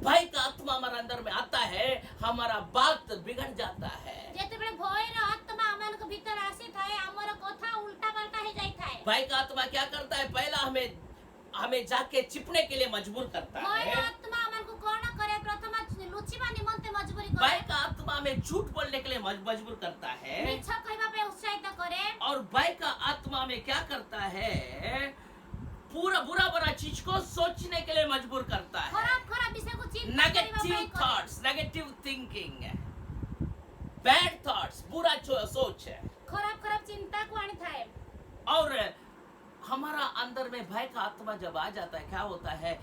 भाई का आत्मा हमारा अंदर में आता है, हमारा बात बिगड़ जाता है। जेते बड़े भय रो आत्मा हमन को भीतर आसी थाए, हमर कथा उल्टा पलटा हे जाई थाए। भाई का आत्मा क्या करता है, पहला हमें जाके चिपने के लिए मजबूर करता भय है। रो आत्मा हमन को कोन करे, प्रथम लुचिबा निमंते मजबूरी करे। भाई का आत्मा हमें झूठ बोलने के लिए मजबूर करता है, मिछ कहबा पे उत्साहित करे। और भाई का आत्मा में क्या करता है, पूरा बुरा चीज को सोचने के लिए मजबूर करता है। खराब खराब विषय को चिंता negative thoughts, negative thinking, bad thoughts, बुरा सोच है। खराब खराब चिंता को आनी थाए। और हमारा अंदर में भय का आत्मा जब आ जाता है, क्या होता है,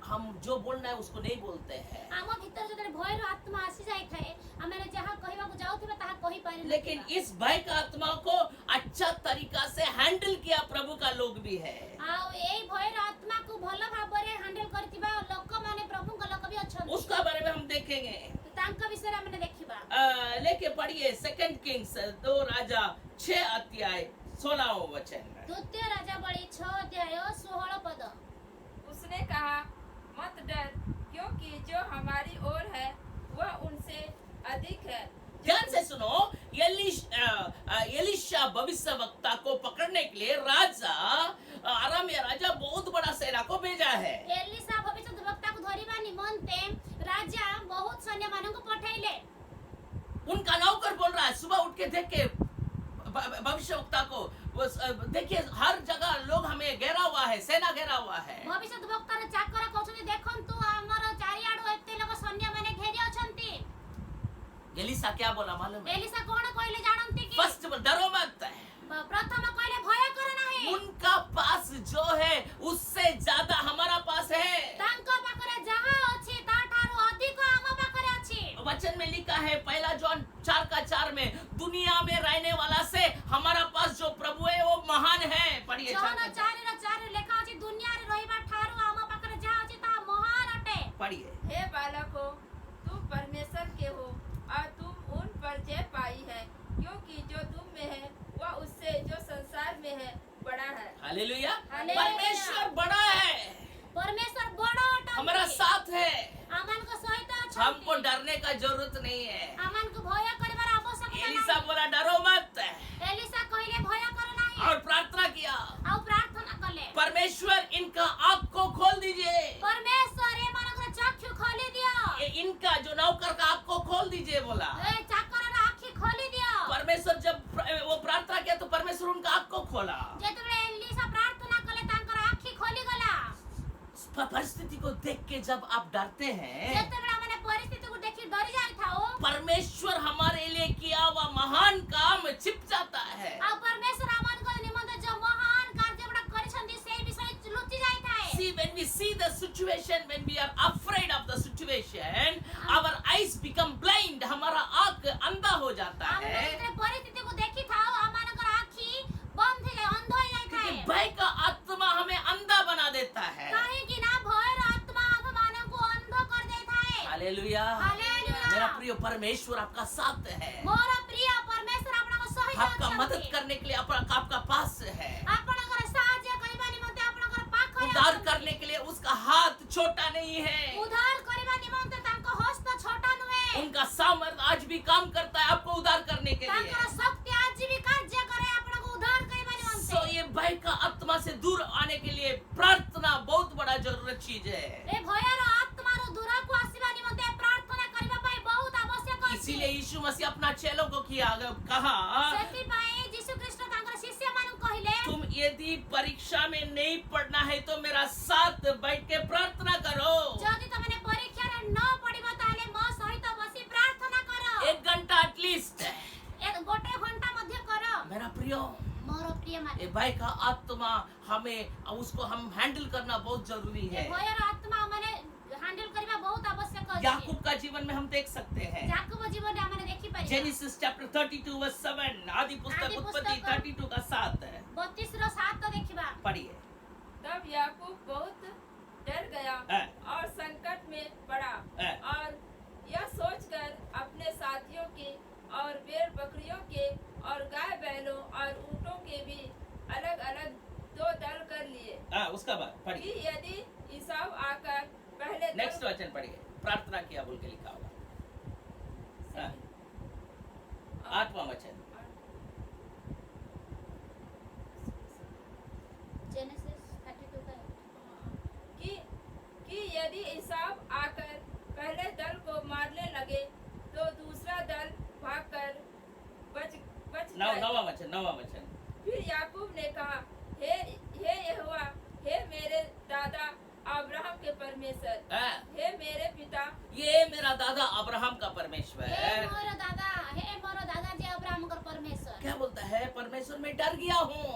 हम जो बोलना है उसको नहीं बोलते हैं। आम भीतर जो भय रो आत्मा आसी जाई थाए, हमें जहां कहबा को जाउथिबा ताहा कहि पारि। लेकिन इस भय का आत्मा को अच्छा तरीका से हैंडल किया प्रभु का लोग भी है। आ एई भय रो आत्मा को भलो भाबरे हैंडल करथिबा लोक माने प्रभु का लोक भी अछन। उसका बारे में हम देखेंगे, तांका विषय रे हमने देखिबा। लेके पढ़िए 2 किंग्स 2 राजा 6 अध्याय 16 वचन। द्वितीय राजा बड़ी 6 अध्याय 16 पद। उसने कहा, मत डर, क्योंकि जो हमारी ओर है वह उनसे अधिक है। ध्यान से सुनो, एलिशा भविष्य वक्ता को पकड़ने के लिए आराम राजा बहुत बड़ा सेना को भेजा है। एलिशा भविष्य वक्ता को धरिबा निमंते राजा बहुत सैन्य मानन को पठाइले। उनका नौकर बोल रहा है, सुबह उठ के देख के भविष्य वक्ता को, देखिए हर जगह लोग हमें घेरा हुआ है, सेना घेरा हुआ है। भविष्य वक्ता रे चाकर कहछन, देखन तू हमर चारियाडो एते लोग सैन्य माने घेरि अछंती। एलिशा क्या बोला मालूम है? एलिशा कोन कहले जानंती कि फर्स्ट डरो मत। प्रथम कहले भय कर नाही। उनका पास जो है उससे ज्यादा हमारा पास है। तांका पाखरे जहां अछि ताठारो अधिक हम पाखरे अछि। वचन में लिखा है, पहला जॉन 4 का 4 में, दुनिया में रहने वाला से हमारा पास जो प्रभु है वो महान है। पढ़िए जॉन 4:4 लिखा अछि, दुनिया रे रहिबा ठारो हम पाखरे जहां अछि ता महान अटे। पढ़िए। हे बालको, तुम परमेश्वर के हो और तुम उन पर जय पाई है, क्योंकि जो तुम में है वह उससे जो संसार में है बड़ा है। हालेलुया। हालेलुया। परमेश्वर बड़ा है, परमेश्वर बड़ा अटे, हमारा साथ है, हमन को सहित अछि। हमको डरने का जरूरत नहीं है। हमन को भय करबार आवश्यकता एलिशा नाही। बोला डरो मत, एलिशा कहले भय कर नाही और प्रार्थना किया, और प्रार्थना कले, परमेश्वर इनका आँख को खोल दीजिए, परमेश्वर ए मनकर चक्षु खोली दियो। इनका जो नौकर का आँख को खोल दीजिए बोला। ए चाकर रा आँखि खोली दियो। परमेश्वर जब वो प्रार्थना किया तो को खोला, ଯେତେବେଳେ ଏଲିଶା ପ୍ରାର୍ଥନା କଲେ ତାଙ୍କର ଆଖି ଖୋଲିଗଲା। परिस्थिति को देख के जब आप डरते हैं, ଯେତେବେଳେ ଆମେ ପରିସ୍ଥିତିକୁ ଦେଖି ଡରି ଯାଇଥାଉ, परमेश्वर हमारे लिए किया हुआ महान काम छिप जाता है। ଆଉ ପରମେଶ୍ୱର ଆମମାନଙ୍କ ନିମନ୍ତେ ଯୋଉ ମହାନ କାର୍ଯ୍ୟ ଗୁଡା କରିଛନ୍ତି ସେଇ ବିଷୟ ଲୁଚି ଯାଇଥାଏ। See, when we see the situation, when we are afraid of the situation, our eyes become blind. हमारा आँख अंधा हो जाता ଆମେ है, ଯେତେବେଳେ ପରିସ୍ଥିତିକୁ ଦେଖିଥାଉ ଆମମାନଙ୍କର ଆଖି ବନ୍ଦ ହେଇଯାଏ, ଅନ୍ଧ ହେଇଯାଇଥାଏ। क्योंकि भय का आत्मा हमें अंधा बना देता है। କାହିଁକି ନା ଭୟର ଆତ୍ମା ଆମମାନଙ୍କୁ ଅନ୍ଧ କରିଦେଇଥାଏ। हालेलुया। हालेलुया। मेरा प्रिय परमेश्वर आपका साथ है, ମୋର ପ୍ରିୟ ପରମେଶ୍ୱର ଆପଣଙ୍କ ସହିତ आपका मदद ଅଛନ୍ତି। करने के लिए आपका पास है, ଆପଣଙ୍କର ସାହାଯ୍ୟ କରିବା ନିମନ୍ତେ ଆପଣଙ୍କର ପାଖରେ उद्धार ଅଛନ୍ତି। करने के लिए उसका हाथ छोटा नहीं है, ଉଦ୍ଧାର କରିବା ନିମନ୍ତେ ତାଙ୍କ ହସ୍ତ ଛୋଟ ନୁହେଁ। उनका सामर्थ्य आज भी काम करता है आपको उद्धार करने के लिए। ତାଙ୍କର ଶକ୍ତି ଆଜି ବି କାର୍ଯ୍ୟ କରେ ଆପଣଙ୍କୁ ଉଦ୍ଧାର କରିବା ନିମନ୍ତେ। सो ये भय का आत्मा से दूर आने के लिए प्रार्थना बहुत बड़ा जरूरत चीज है। ଏ ଭୟର ଆତ୍ମାରୁ ଦୂରକୁ ଆସିବା ନିମନ୍ତେ ପ୍ରାର୍ଥନା କରିବା ପାଇଁ ବହୁତ ଆବଶ୍ୟକ ଅଛି। इसीलिए यीशु मसीह अपना चेलों को कहा, ସେଥିପାଇଁ ଯୀଶୁ ଖ୍ରୀଷ୍ଟ ତାଙ୍କର ଶିଷ୍ୟମାନଙ୍କୁ କହିଲେ, तुम यदि परीक्षा में नहीं पढ़ना है तो मेरा साथ बैठ के प्रार्थना करो। ଯଦି ତମେ ପରୀକ୍ଷାରେ ନ ପଡ଼ିବ ତାହେଲେ ମୋ ସହିତ ବସି ପ୍ରାର୍ଥନା କର। 1 घंटा एटलीस्ट। ଗୋଟେ ଘଣ୍ଟା ମଧ୍ୟ କର। मेरा प्रिय, ମୋର ପ୍ରିୟ ମାନେ, ये भय का आत्मा उसको हम हैंडल करना बहुत जरूरी ଏ है। ଭୟର ଆତ୍ମା ମାନେ ହ୍ୟାଣ୍ଡେଲ କରିବା ବହୁତ ଆବଶ୍ୟକ ଅଛି। याकूब का जीवन में हम देख सकते हैं। ଯାକୋବ ଜୀବନରେ ଆମେ ଦେଖିପାରିବା। जेनेसिस चैप्टर 32 वर्स 7, आदि पुस्तक आदि उत्पत्ति पुस्तक 32 का 7 है। 32:7 ଦେଖିବା। पढ़िए। तब याकूब बहुत डर गया हाँ। और संकट में पड़ा हाँ। और यह सोचकर अपने साथियों के और भेड़ बकरियों के और गाय बैलों और ऊँटों के भी अलग अलग 2 दल कर लिए उसका बाद कि पढ़िए। यदि ईसाव आकर पहले दल नेक्स्ट वचन पढ़िए। प्रार्थना किया बोल के लिखा होगा। हाँ। 8वां वचन। जेनेसिस 32 का कि यदि ईसाव आकर पहले दल को मारने लगे तो दूसरा दल भागकर बच जाए। 9वां वचन। फिर याकूब ने कहा, हे यहोवा, हे मेरे दादा अब्राहम के परमेश्वर, हाँ। हे मेरे पिता, ये मेरा दादा अब्राहम का परमेश्वर हे है। मोर दादाजी अब्राहमଙ୍କର परमेश्वर। क्या बोलता है? परमेश्वर मैं डर गया हूँ,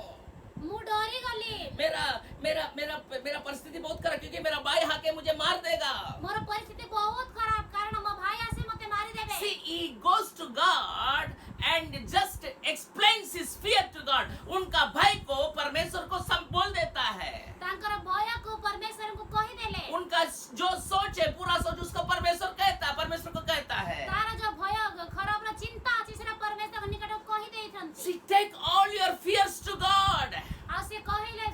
ମୁଁ ଡରି ଗଲି। मेरा परिस्थिति बहुत खराब, क्योंकि मेरा भाई आके मुझे मार देगा। ମୋର ପରିସ୍ଥିତି ବହୁତ ଖରାପ କାରଣ ମୋ ଭାଇ ଆସି ମୋତେ ମାରିଦେବେ। See, he goes to God and just explains his fear to God. उनका भय को परमेश्वर को बोल देता है। ତାଙ୍କର ଭୟକୁ ପରମେଶ୍ୱରଙ୍କୁ କହିଦେଲେ। उनका जो सोच है, पूरा सोच उसको परमेश्वर को कहता है। ତାର ଯୋଉ ଭୟ ଖରାପର ଚିନ୍ତା ଅଛି ସେଟା ପରମେଶ୍ୱରଙ୍କ ନିକଟକୁ କହିଦେଇଛନ୍ତି। See, take all your fears to God. ଆଉ ସେ କହିଲେ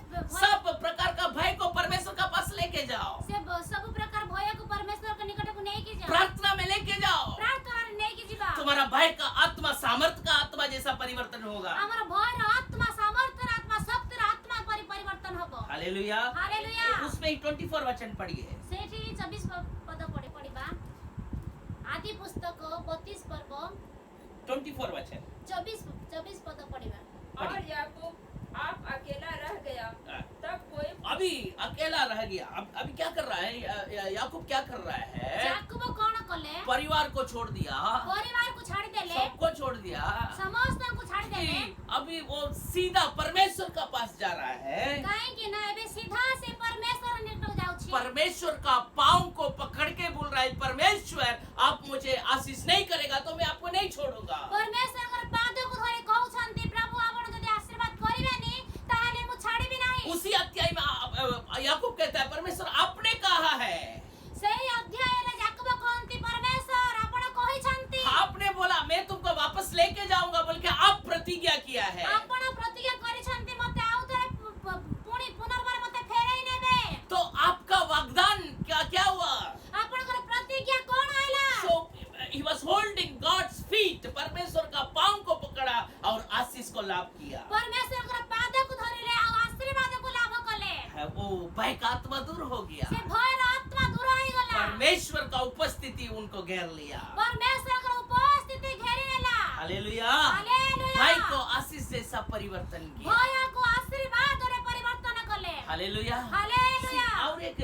सब प्रकार का भय को परमेश्वर का पास लेके जाओ, ସେ ସବୁ ପ୍ରକାର ଭୟକୁ ପରମେଶ୍ୱରଙ୍କ ନିକଟକୁ ନେଇକି ଯାଅ। प्रार्थना में लेके जाओ। ପ୍ରାର୍ଥନାରେ ନେଇକି ଯିବା। तुम्हारा भय का आत्मा सामर्थ्य का आत्मा जैसा परिवर्तन होगा। ଆମର ଭୟର ଆତ୍ମା, ସାମର୍ଥ୍ୟର ଆତ୍ମା, ଶକ୍ତିର ଆତ୍ମା ପରି ପରିବର୍ତ୍ତନ ହବ। हालेलुया। ହାଲେଲୁୟା। उसमें ही 24 वचन पढ़िए। ସେଇଠି 24 ପଦ ପଢିବା। ଆଦି ପୁସ୍ତକ 32 पर्व 24 वचन। 24 पद पढ़िबा। और याकूब आप अकेला रह गया। हाँ। तब कोई अभी अकेला रह गया। अभी क्या कर रहा है? याकूब क्या कर रहा है? ଯାକୋବ କଣ କଲେ? परिवार को छोड़ दिया, ପରିବାରକୁ ଛାଡି ଦେଲେ, सबको छोड़ दिया। ସମସ୍ତଙ୍କୁ ଛାଡି ଦେଲେ। कि अभी वो सीधा परमेश्वर का पास जा रहा है। କାହିଁକି ନା ଏବେ ସିଧା ସେ ପରମେଶ୍ୱର ନିକଟକୁ ଯାଉଛି। परमेश्वर का पाँव को पकड़ के बोल रहा है, परमेश्वर आप मुझे आशीष नहीं करेगा तो मैं आपको नहीं छोड़ूंगा। ପରମେଶ୍ୱରଙ୍କର ପାଦକୁ ଧରି କହୁଛନ୍ତି, ପ୍ରଭୁ ଆପଣ ଯଦି ଆଶୀର୍ବାଦ କରିବେନି ତାହେଲେ ମୁଁ ଛାଡ଼ିବି ନାହିଁ। उसी अध्याय में याकूब कहता है, परमेश्वर आपने कहा है, ସେଇ ଅଧ୍ୟାୟରେ ଯାକୋବ କହନ୍ତି, ପରମେଶ୍ୱର ଆପଣ କହିଛନ୍ତି, आपने बोला मैं तुमको वापस लेके जाऊंगा बोल के आप प्रतिज्ञा किया है। ଆପଣ ପ୍ରତିଜ୍ଞା କରିଛନ୍ତି ମୋତେ ଆଉ ଥରେ ପୁଣି ପୁନର୍ବାର ମୋତେ ଫେରାଇ ନେବେ। तो आपका वाग्दान क्या हुआ? ଆପଣଙ୍କର ପ୍ରତିଜ୍ଞା କଣ ହେଲା? So he was holding God's feet, परमेश्वर का पाँव को पकड़ा और आशीष को लाभ किया। ପରମେଶ୍ୱରଙ୍କର ପାଦକୁ ଧରିଲେ ଆଉ ଆଶୀର୍ବାଦକୁ ଲାଭ କଲେ। वो भय का आत्मा दूर हो गया। ସେ ଭୟର ଆତ୍ମା ଦୂର ହେଇଗଲା। परमेश्वर का उपस्थिति उनको घेर लिया। ପରମେଶ୍ୱରଙ୍କର ଉପସ୍ଥିତି ଘେରି ନେଲା। हालेलुया। ହାଲେଲୁୟା। भाई को आशीष जैसा परिवर्तन किया। भयको आशीर्वादरे परिवर्तन कले। हालेलुया। हालेलुया। और एक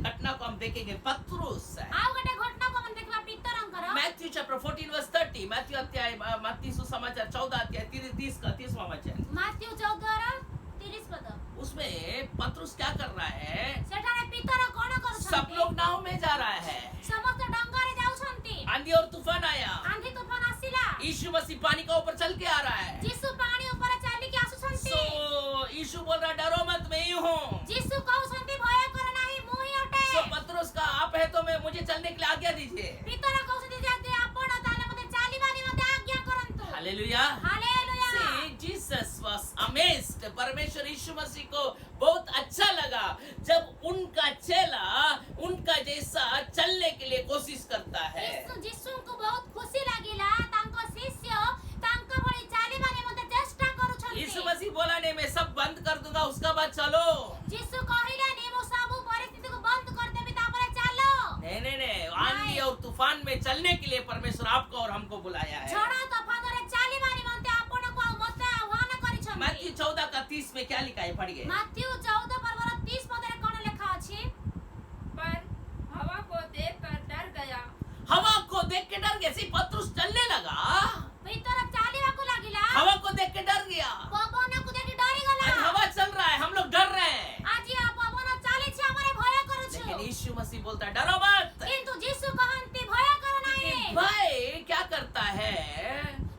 घटना को हम देखेंगे, पत्रुस। आउ गटे घटना को मन देखबा पितरंकर। मैथ्यू चैप्टर 14 वर्स 30, मैथ्यू अध्याय मत्ती सुसमाचार 14 अध्याय 30वां वचन। माथ्यू 14 30 पद। उसमें पत्रुस क्या कर रहा है? सेठारे पितर कोन करू सब लोग नाव में जा रहा है, समस्त डंगारे जाउछंती। आंधी और तूफान आया, आंधी तूफान आसिला। यीशु मसीह पानी का ऊपर चल के आ रहा है। जीसु पानी ऊपर चली के आसुछंती। सो यीशु बोल रहा, डरो मत, मैं ही हूँ। जीसु कहउछंती भय कर नाही, मु ही अटे। सो पत्रुस का आप है तो मैं मुझे चलने के लिए आज्ञा दीजिए। पितर कहउछंती जे आपण ताले मते चालीबानी मते आज्ञा करंतु। Hallelujah. Hallelujah. See, Jesus was amazed. परमेश्वर यीशु मसीह को बहुत अच्छा लगा जब उनका चेला उनका जैसा चलने के लिए कोशिश करता है। जीसु को बहुत खुशी लागिला तांको शिष्य तांका भली चालीबानी मते चेष्टा करूछंती। यीशु मसीह बोला नहीं मैं सब बंद कर दूंगा, उसका बाद चलो। जीसु कहिला नि मो सब परिस्थिति को बंद कर देबी तापरे चलो। नहीं, आंधी और तूफान में चलने के लिए परमेश्वर आपको और हमको बुलाया है। झड़ा तूफान रे चालीबानी मते आपण को मते आह्वान करिछंती। मत्ती 14 का 30 में क्या लिखा है, पढ़िए। माथ्यू 14 पर्वर 30 पदरे कोन लिखा अछि? पर हवा को देखकर डर गया। हवा को देख के डर गया। सी पत्रुस चलने लगा, भीतर चालीबाकू लागिला। हवा को देख के डर गया। पवन को देखि डरी गला। आज हवा चल रहा है, हम लोग डर रहे हैं, आज आ पवन चाली छै हमरे भय करू छु। लेकिन यीशु मसीह बोलता है डरो मत। किंतु जीसु कहंती भय कर नाही। भाई क्या करता है?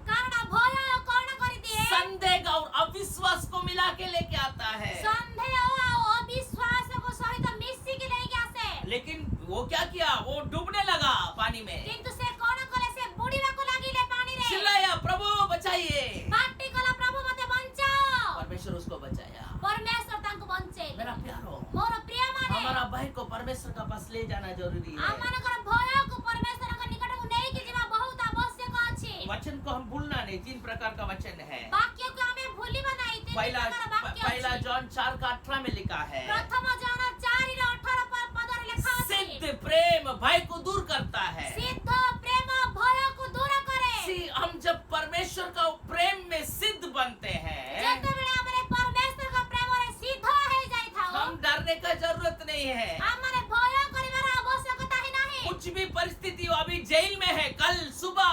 कारण भय कोन करि दिए? संदेह और अविश्वास को मिला के लेके आता है। संदेह और अविश्वास को सहित मिसी के लेके आसे। लेकिन वो क्या किया? वो डूबने लगा पानी में। किंतु से कोन कले से बुडीबाकू लागिले पानी रे। चिल्लाया, प्रभु बचाइए। बाटी कला प्रभु मते बचाओ। परमेश्वर उसको बचाया। परमेश्वर तांको बंचे। मेरा प्यारो, मोर प्रिय माने हमारा भाई को परमेश्वर का पास ले जाना जरूरी है। आमानकर भय को परमेश्वर का निकट को नहीं कि जीवा बहुत आवश्यक अछि। वचन को हम भूलना नहीं, 3 प्रकार का वचन है। वाक्य को हमें भूली बनाई थी। पहला जॉन 4 का 18 में लिखा है, प्रथम जॉन 4 रे 18 पर पदर लिखा अछि। सिद्ध प्रेम भय को दूर करता है। सिद्ध प्रेम भय को दूर करे। हम जब परमेश्वर का प्रेम में सिद्ध बनते हैं, जते बेले हमरे परमेश्वर का प्रेम रे सिद्ध है जाई था। हम डरने का जरूरत नहीं है। हमरे भय करिवार आवश्यकता ही नहीं। कुछ भी परिस्थिति हो, अभी जेल में है, कल सुबह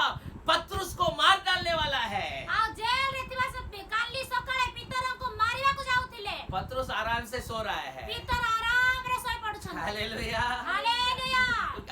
पत्रुस को मार डालने वाला है। आ जेल रे तिवा से काली सकाळे पितर को मारिवा को जाउतिले। पत्रुस आराम से सो रहा है। पितर आराम रे सोई पडछन। हालेलुया। हालेलुया।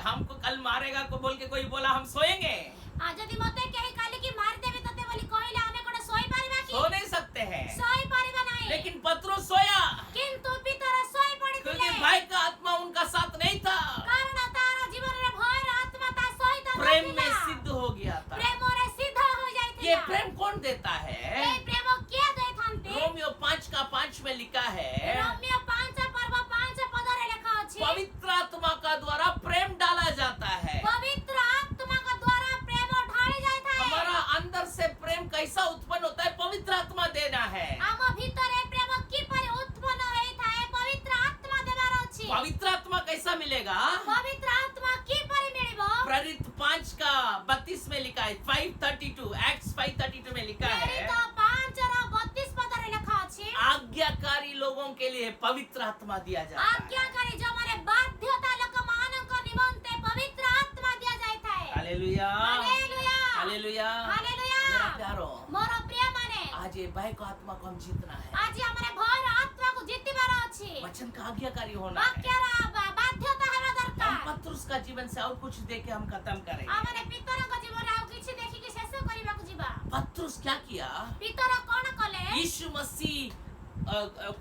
हमको कल मारेगा को बोल के कोई बोला हम सोएंगे? आ जदी मते कहि काली की मार देबे तते बोली कहिला हमें कोन सोई पारिबा की? सो नहीं सकते हैं। सोई पारिबा नहीं। लेकिन पत्रुस सोया किंतु पितर सोई पड़ी क्योंकि दिले। भाई का आत्मा उनका साथ नहीं था। कारण तार जीवन रे भय रे आत्मा ता सोई ता प्रेम में सिद्ध हो गया था। प्रेम रे सिद्ध हो जाई ये प्रेम कौन देता है? ए प्रेम के दे थानते? रोमियो 5 का 5 में लिखा है, रोमियो 5 पर्व 5 पद रे लिखा अछि। पवित्र आत्मा का द्वारा प्रेम डाला जाता है। पवित्र आत्मा का द्वारा प्रेम ढाली जाई था। हमारा अंदर से प्रेम कैसा उत्पन्न होता है? पवित्र आत्मा देना है। आम भीतर प्रेम की पर उत्पन्न होई था पवित्र आत्मा देबार अछि। पवित्र आत्मा कैसा मिलेगा? पवित्र आत्मा की पर मिलिबो? प्रेरित 5 का 32 में लिखा है, 5:32 एक्ट्स 5:32 में लिखा है, प्रेरित 5 और 32 पद रे लिखा अछि। आज्ञाकारी लोगों के लिए पवित्र आत्मा दिया जाता है। आज्ञाकारी जो माने बाध्यता लोक मानक निमंते पवित्र आत्मा दिया जाता है। हालेलुया। हालेलुया। हालेलुया। हालेलुया। मेरा प्यारो, मोर प्रिय माने आज ये भाई को आत्मा को हम जीतना है। आज हमरे भय आत्मा को जीतिबार अछि। वचन का आज्ञाकारी होना है। वाक्य रा बाध्यता हेबा हम दरकार। पत्रुस का जीवन से और कुछ देख के हम खत्म करेंगे। हमरे पितर का जीवन आउ किछि देखि के शेष करिबा को जीवा। पत्रुस क्या किया? पितर कोन कले? यीशु मसीह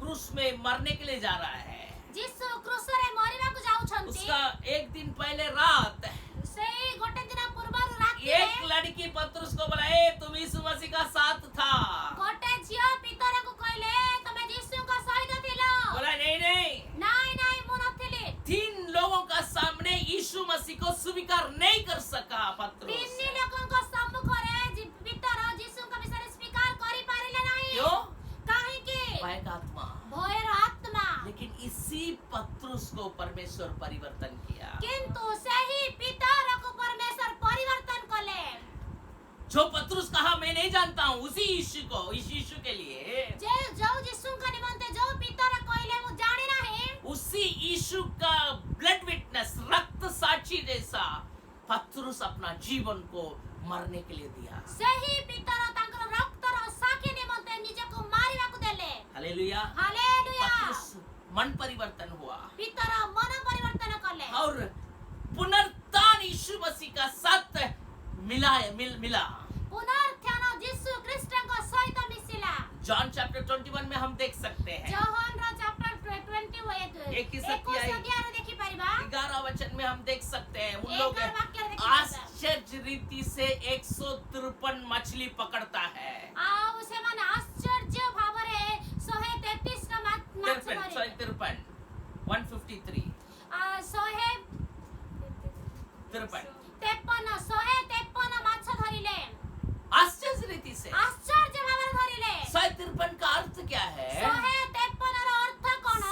क्रूस में मरने के लिए जा रहा है। जीसु क्रूस रे मरिबा को जाउछंती। उसका एक दिन पहले रात सेई गोटे दिन पूर्वरु राति एक लड़की पत्रुस को बोला, ए तुम यीशु मसीह का साथ था। गोटे झियो पितर को कहले तमे जीसु का सहित थिलो। बोला नहीं नहीं। नहीं मु नथिली। 3 लोगों का सामने यीशु मसीह को स्वीकार नहीं कर सका पत्रुस। 3 लोगों को सम्मुख रे पितर जीसु का विषय स्वीकार करि पारिले नहीं। क्यों? काहे के? भय का आत्मा। भयर आत्मा। लेकिन इसी पत्रुस को परमेश्वर परिवर्तन किया। किंतु सही पितर को परमेश्वर परिवर्तन कले। जो पतरुस कहा मैं नहीं जानता हूँ, उसी यीशु को, इस यीशु के लिए, जे जो यीशुका निमन्ते जो पितर कहले मु जाने नाही उसी यीशु का ब्लड विटनेस, रक्त साक्षी जैसा पतरुस अपना जीवन को मरने के लिए दिया। सही पितर तांकर रक्तर साखी निमन्ते निजको मारिबाकु देले। हालेलुया। हालेलुया। पतरुस मन परिवर्तन हुआ पितर मन परिवर्तन कले और पुनरुत्थान यीशु मसीह का साथ मिला। पुनरुत्थान यीशु ख्रीष्टको सहित मिसिला। जॉन चैप्टर 21 में हम देख सकते हैं, जोहन रा चैप्टर 21 एक ही सत्य है। 11 देखि परिबा 11 वचन में हम देख सकते हैं, उन एक लोग और वाक्य देखि परिबा आश्चर्य रीति से 153 मछली पकड़ता है। आउ से मन आश्चर्य भावरे 133 टा माछ धरे 153 153 153 माछ धरिले। आश्चर्य रीति से। आश्चर्य भावरे धरिले। 153 का अर्थ क्या है? 153 रो अर्थ कोन?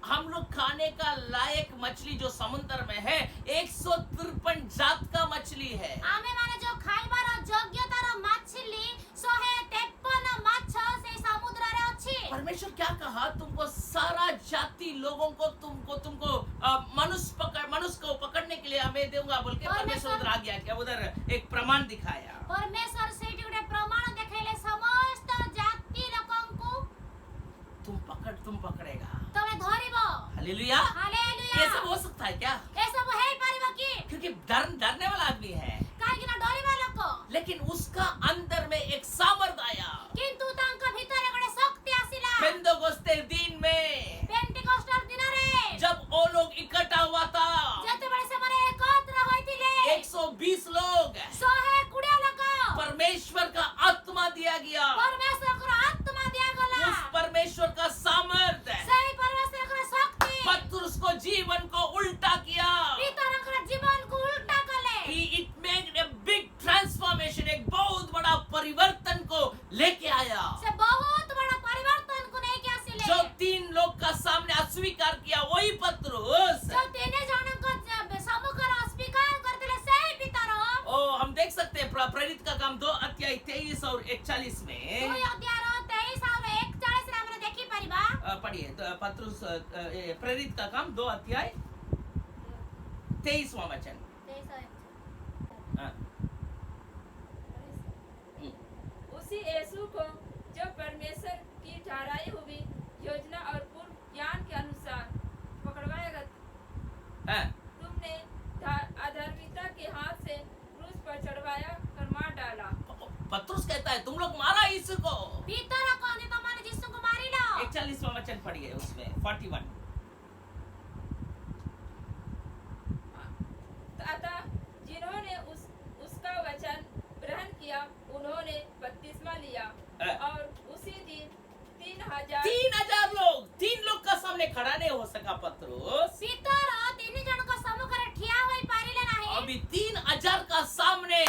हम लोग खाने का लायक मछली जो समुद्र में है 153 जात का मछली है। आमे माने जो खाइबार योग्यतार मछली 153 माछ से समुद्र रे अछि। परमेश्वर क्या कहा? तुमको सारा जाति लोगों को तुमको मनुष्य को पकड़ने के लिए हमें दूंगा बोल के परमेश्वर उधर आ गया। क्या उधर एक प्रमाण दिखाया? परमेश्वर सेठी गुटे प्रमाण देखेले समस्त जाति लोकंकु तुम पकड़ेगा। तमे धरिबो। हालेलुया। हालेलुया। ये सब हो सकता है क्या? ए सब है परिबो की? क्योंकि डरने वाला आदमी है, काहे कि ना डरिबा लोक। लेकिन उसका अंदर में एक सामर्थ आया। किंतु तांका भीतर गुटे शक्ति आसिला। पेंटेकोस्ते दिन में, पेंटिकोस्टल दिन रे जब वो लोग इकट्ठा हुआ था, जते बड़े से माने एकत्र होइतिले 120 लोग, 120 लोक परमेश्वर का आत्मा दिया गया। परमेश्वर को आत्मा दिया गला। उस परमेश्वर का सामर्थ सही परमेश्वर को शक्ति पतरुस को जीवन को उल्टा किया। पितर को जीवन को उल्टा कले। It made a big transformation, एक बहुत बड़ा परिवर्तन को लेके आया। से बहुत बड़ा परिवर्तन को लेके आसिले। जो 3 लोग का सामने अस्वीकार किया वही पतरुस, जो 3 जनों को सम्मुख अस्वीकार करतिले सही पितर। ओ हम देख सकते हैं प्रेरित का काम 2 अध्याय 23 और 41 में। 2 अध्याय 23 और 41 रे हमरे देखि परिबा। पढ़िए तो पतरुस प्रेरित का काम 2 अध्याय 23वां वचन। हाँ। उसी यीशु को जो परमेश्वर की ठहराई हुई योजना और पूर्व ज्ञान के अनुसार पकड़वाएगा, हाँ। तुमने अधर्मिता के हाथ से क्रूस पर चढ़वाया कर मार डाला। पतरुस कहता है तुम लोग मारा यीशु को। पितर कहने तो माने यीशु को मारी लो। 41वां वचन पढ़िए उसमें 41। अतः जिन्होंने उसका वचन ग्रहण किया उन्होंने बपतिस्मा लिया और उसी दिन 3000 लोग, 3 लोग का सामने खड़ा नहीं हो सका पतरुस। पितर 3 जन को सम्मुख रे ठिया होई पारिले नाही। अभी 3000 का सामने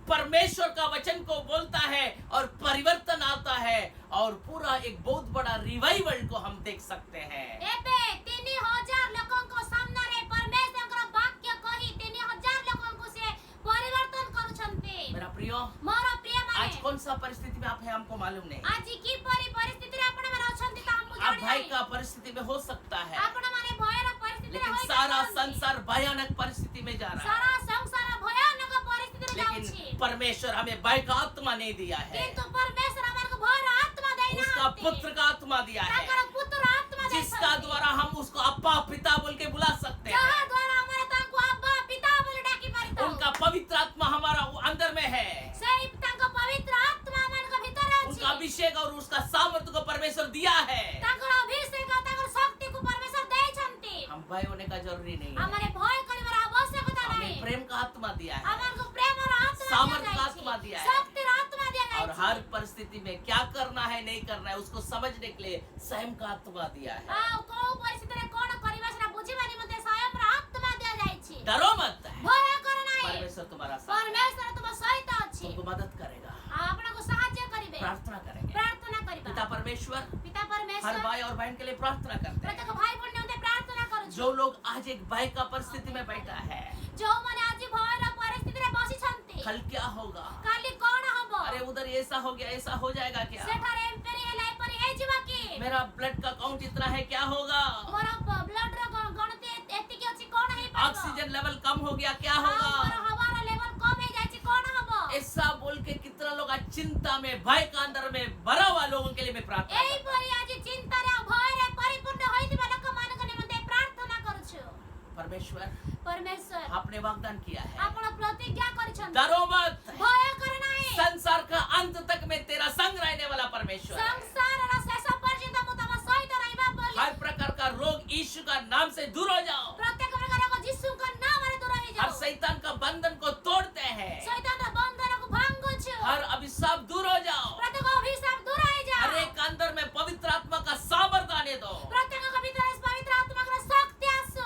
परमेश्वर का वचन को बोलता है और परिवर्तन आता है और पूरा एक बहुत बड़ा रिवाइवल को हम देख सकते हैं। एबे 3000 लोगों को सामने रे परमेश्वर का वाक्य कही 3000 लोगों को से परिवर्तन करूछंती। मेरा प्रियो, मोर प्रिय माने आज कौन सा परिस्थिति में आप है हमको मालूम नहीं। आज की परिस्थिति रे आपण में रहछंती त हमको आप जाने भय का परिस्थिति में हो सकता है, आपण माने भय रा परिस्थिति रे लेकिन होई सारा संसार भयानक परिस्थिति में जा रहा है। सारा संसार भयानक परिस्थिति रे लेकिन जाउछि। परमेश्वर हमें भय का आत्मा नहीं दिया है, किंतु परमेश्वर हमर को भय रा आत्मा देना उसका पुत्र का आत्मा दिया है, ताकर पुत्र आत्मा दे जिसका द्वारा हम उसको अप्पा पिता बोल के बुला सकते हैं। जहाँ द्वारा हमारे ताको अब्बा पिता बोले डाकी परितो। उनका पवित्र आत्मा हमारा अंदर में है, सही ताको पवित्र आत्मा मन के भीतर अछि। उनका अभिषेक और उसका सामर्थ्य को परमेश्वर दिया है। ताकर अभिषेक ताकर शक्ति को परमेश्वर दे छंती। हम भय होने का जरूरी नहीं है, हमारे भय करिବାର आवश्यकता हमें नहीं। प्रेम का आत्मा दिया है हमारे को प्रेम और आत्मा सामर्थ्य दिया का जाय आत्मा छी। दिया है। शक्ति और आत्मा दिया जाय और छी। हर परिस्थिति में क्या करना है नहीं करना है उसको समझने के लिए स्वयं का आत्मा दिया है। आ को परिस्थिति रे कोन करिबा सेना बुझिबानी मते स्वयं रा आत्मा दिया जाय छी। डरो मत, भय कर नहीं। परमेश्वर तुम्हारा साथ है, परमेश्वर तुम सहित अछि। तुमको मदद करेगा। आपन को सहायता करिवे। प्रार्थना करेंगे। प्रार्थना करिबा। पिता परमेश्वर पिता हर परमेश्वर भाई और बहन के लिए प्रार्थना करते प्रत्येक हैं। भाई बहन ने प्रार्थना करू। जो लोग आज एक भय का परिस्थिति में बैठा है, जो माने आज भय रा परिस्थिति रे बसी छंती। कल क्या होगा, काली कोन हबो अरे उधर ऐसा हो गया, ऐसा हो जाएगा क्या? ସେଠାରେ ଏପରି ହେଲା ଏପରି ହେଇଯିବ କି? मेरा ब्लड का काउंट इतना है, क्या होगा? ମୋର ବ୍ଲଡ୍ ର ଗଣତି ଏତିକି ଅଛି, କଣ ହେଇପାରିବ? ऑक्सीजन लेवल कम हो गया, क्या ମୋର होगा? ହବାର ଲେଭେଲ କମ ହେଇଯାଇଛି, କଣ ହବ? ऐसा बोल के कितना लोग आज चिंता में, भय का अंदर में भरा हुआ लोगों के लिए मैं प्रार्थना करता ଏଇପରି ଆଜି ଚିନ୍ତାରେ ଆଉ ଭୟରେ ପରିପୂର୍ଣ୍ଣ ହୋଇଥିବା ଲୋକମାନଙ୍କ ନିମନ୍ତେ ପ୍ରାର୍ଥନା କରୁଛୁ। हूं। परमेश्वर, परमेश्वर आपने वाग्दान किया है, ଆପଣ ପ୍ରତିଜ୍ଞା କରିଛନ୍ତି, डरो मत, ଭୟ କର ନାହିଁ। संसार का अंत तक में तेरा संग रहने वाला परमेश्वर है। ସଂସାରର ଶେଷ ପର୍ଯ୍ୟନ୍ତ ମୁଁ ତମ ସହିତ ରହିବା ବୋଲି। हर प्रकार का रोग यीशु का नाम से दूर हो जाओ। ପ୍ରତ୍ୟେକ ପ୍ରକାର ରୋଗ ଯୀଶୁଙ୍କ ନାମରେ ଦୂର हर ହେଇଯାଉ। शैतान का बंधन को तोड़ते हैं। ଶୈତାନର ବନ୍ଧନକୁ ଭାଙ୍ଗୁଛୁ। हर अभिशाप दूर हो जाओ। ପ୍ରତ୍ୟେକ ଅଭିଶାପ ଦୂର ହେଇଯାଉ। हर एक अंदर में पवित्र आत्मा का सामर्थ आने दो। ପ୍ରତ୍ୟେକଙ୍କ ଭିତରେ ପବିତ୍ର ଆତ୍ମାଙ୍କର ଶକ୍ତି ଆସୁ।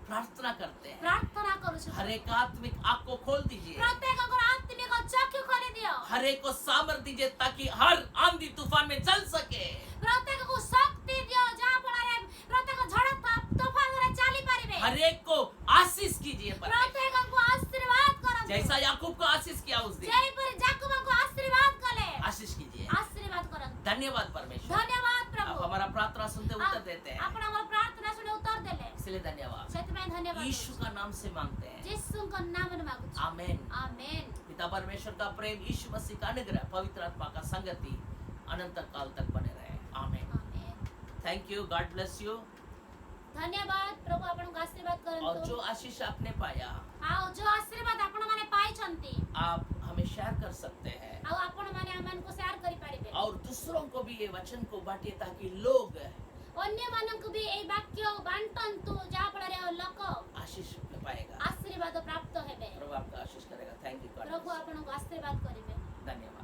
प्रार्थना करते हैं, ପ୍ରାର୍ଥନା କରୁଛୁ। हर एक आत्मिक आंख को खोल दीजिए, ପ୍ରତ୍ୟେକଙ୍କର ଆତ୍ମିକ ଚକ୍ଷୁ ଖୋଲି ଦିଅ। हर एक को सामर्थ दीजिए ताकि हर आंधी तूफान में चल सके। ପ୍ରତ୍ୟେକକୁ ଶକ୍ତି ଦିଅ, ଯାହା ଫଳରେ ପ୍ରତ୍ୟେକ ଝଡ଼ ତୋଫାନରେ ଚାଲି ପାରିବେ। हर एक को आशीष कीजिए परमेश्वर। ପ୍ରତ୍ୟେକଙ୍କୁ ଆଶୀର୍ବାଦ କରନ୍ତୁ। जैसा याकूब को आशीष किया उस दिन, ଯେପରି ଯାକୋବଙ୍କୁ ଆଶୀର୍ବାଦ କଲେ, आशीष कीजिए। ଆଶୀର୍ବାଦ କରନ୍ତୁ। धन्यवाद परमेश्वर, ଧନ୍ୟବାଦ आप ପ୍ରଭୁ। हमारा प्रार्थना सुनते उत्तर देते हैं, ଆପଣ ଆମର ପ୍ରାର୍ଥନା ଶୁଣି ଉତ୍ତର ଦେଲେ, इसलिए धन्यवाद। ସେଥିପାଇଁ ଧନ୍ୟବାଦ। यीशु का नाम से मांगते हैं, ଯୀଶୁଙ୍କ ନାମରେ ମାଗୁଛୁ। आमेन। ଆମେନ୍। पिता परमेश्वर का प्रेम, यीशु मसीह का अनुग्रह, पवित्र आत्मा का संगति अनंत काल तक बने रहे, amen. Amen. Thank you, God bless you. ଧନ୍ୟବାଦ ପ୍ରଭୁ, ଆପଣଙ୍କୁ ଆଶୀର୍ବାଦ और जो କରନ୍ତୁ। आशीष आपने पाया, ଆଉ ଯୋଉ ଆଶୀର୍ବାଦ ଆପଣମାନେ ପାଇଛନ୍ତି, आप हमें शेयर कर सकते हैं ଆଉ ଆପଣମାନେ ଆମମାନଙ୍କୁ ସେୟାର କରିପାରିବେ। और दूसरों को भी ये वचन को बांटिए ताकि लोग ଅନ୍ୟମାନଙ୍କୁ ବି ଏଇ ବାକ୍ୟ ବାଣ୍ଟନ୍ତୁ, ଯାହା ଫଳରେ ଲୋକ आशीष पाएगा। ଆଶୀର୍ବାଦ ପ୍ରାପ୍ତ ହେବେ। प्रभु आपका आशीष करेगा। थैंक यू, गॉड ପ୍ରଭୁ ब्लेस ଆପଣଙ୍କୁ ଆଶୀର୍ବାଦ କରିବେ। यू। धन्यवाद।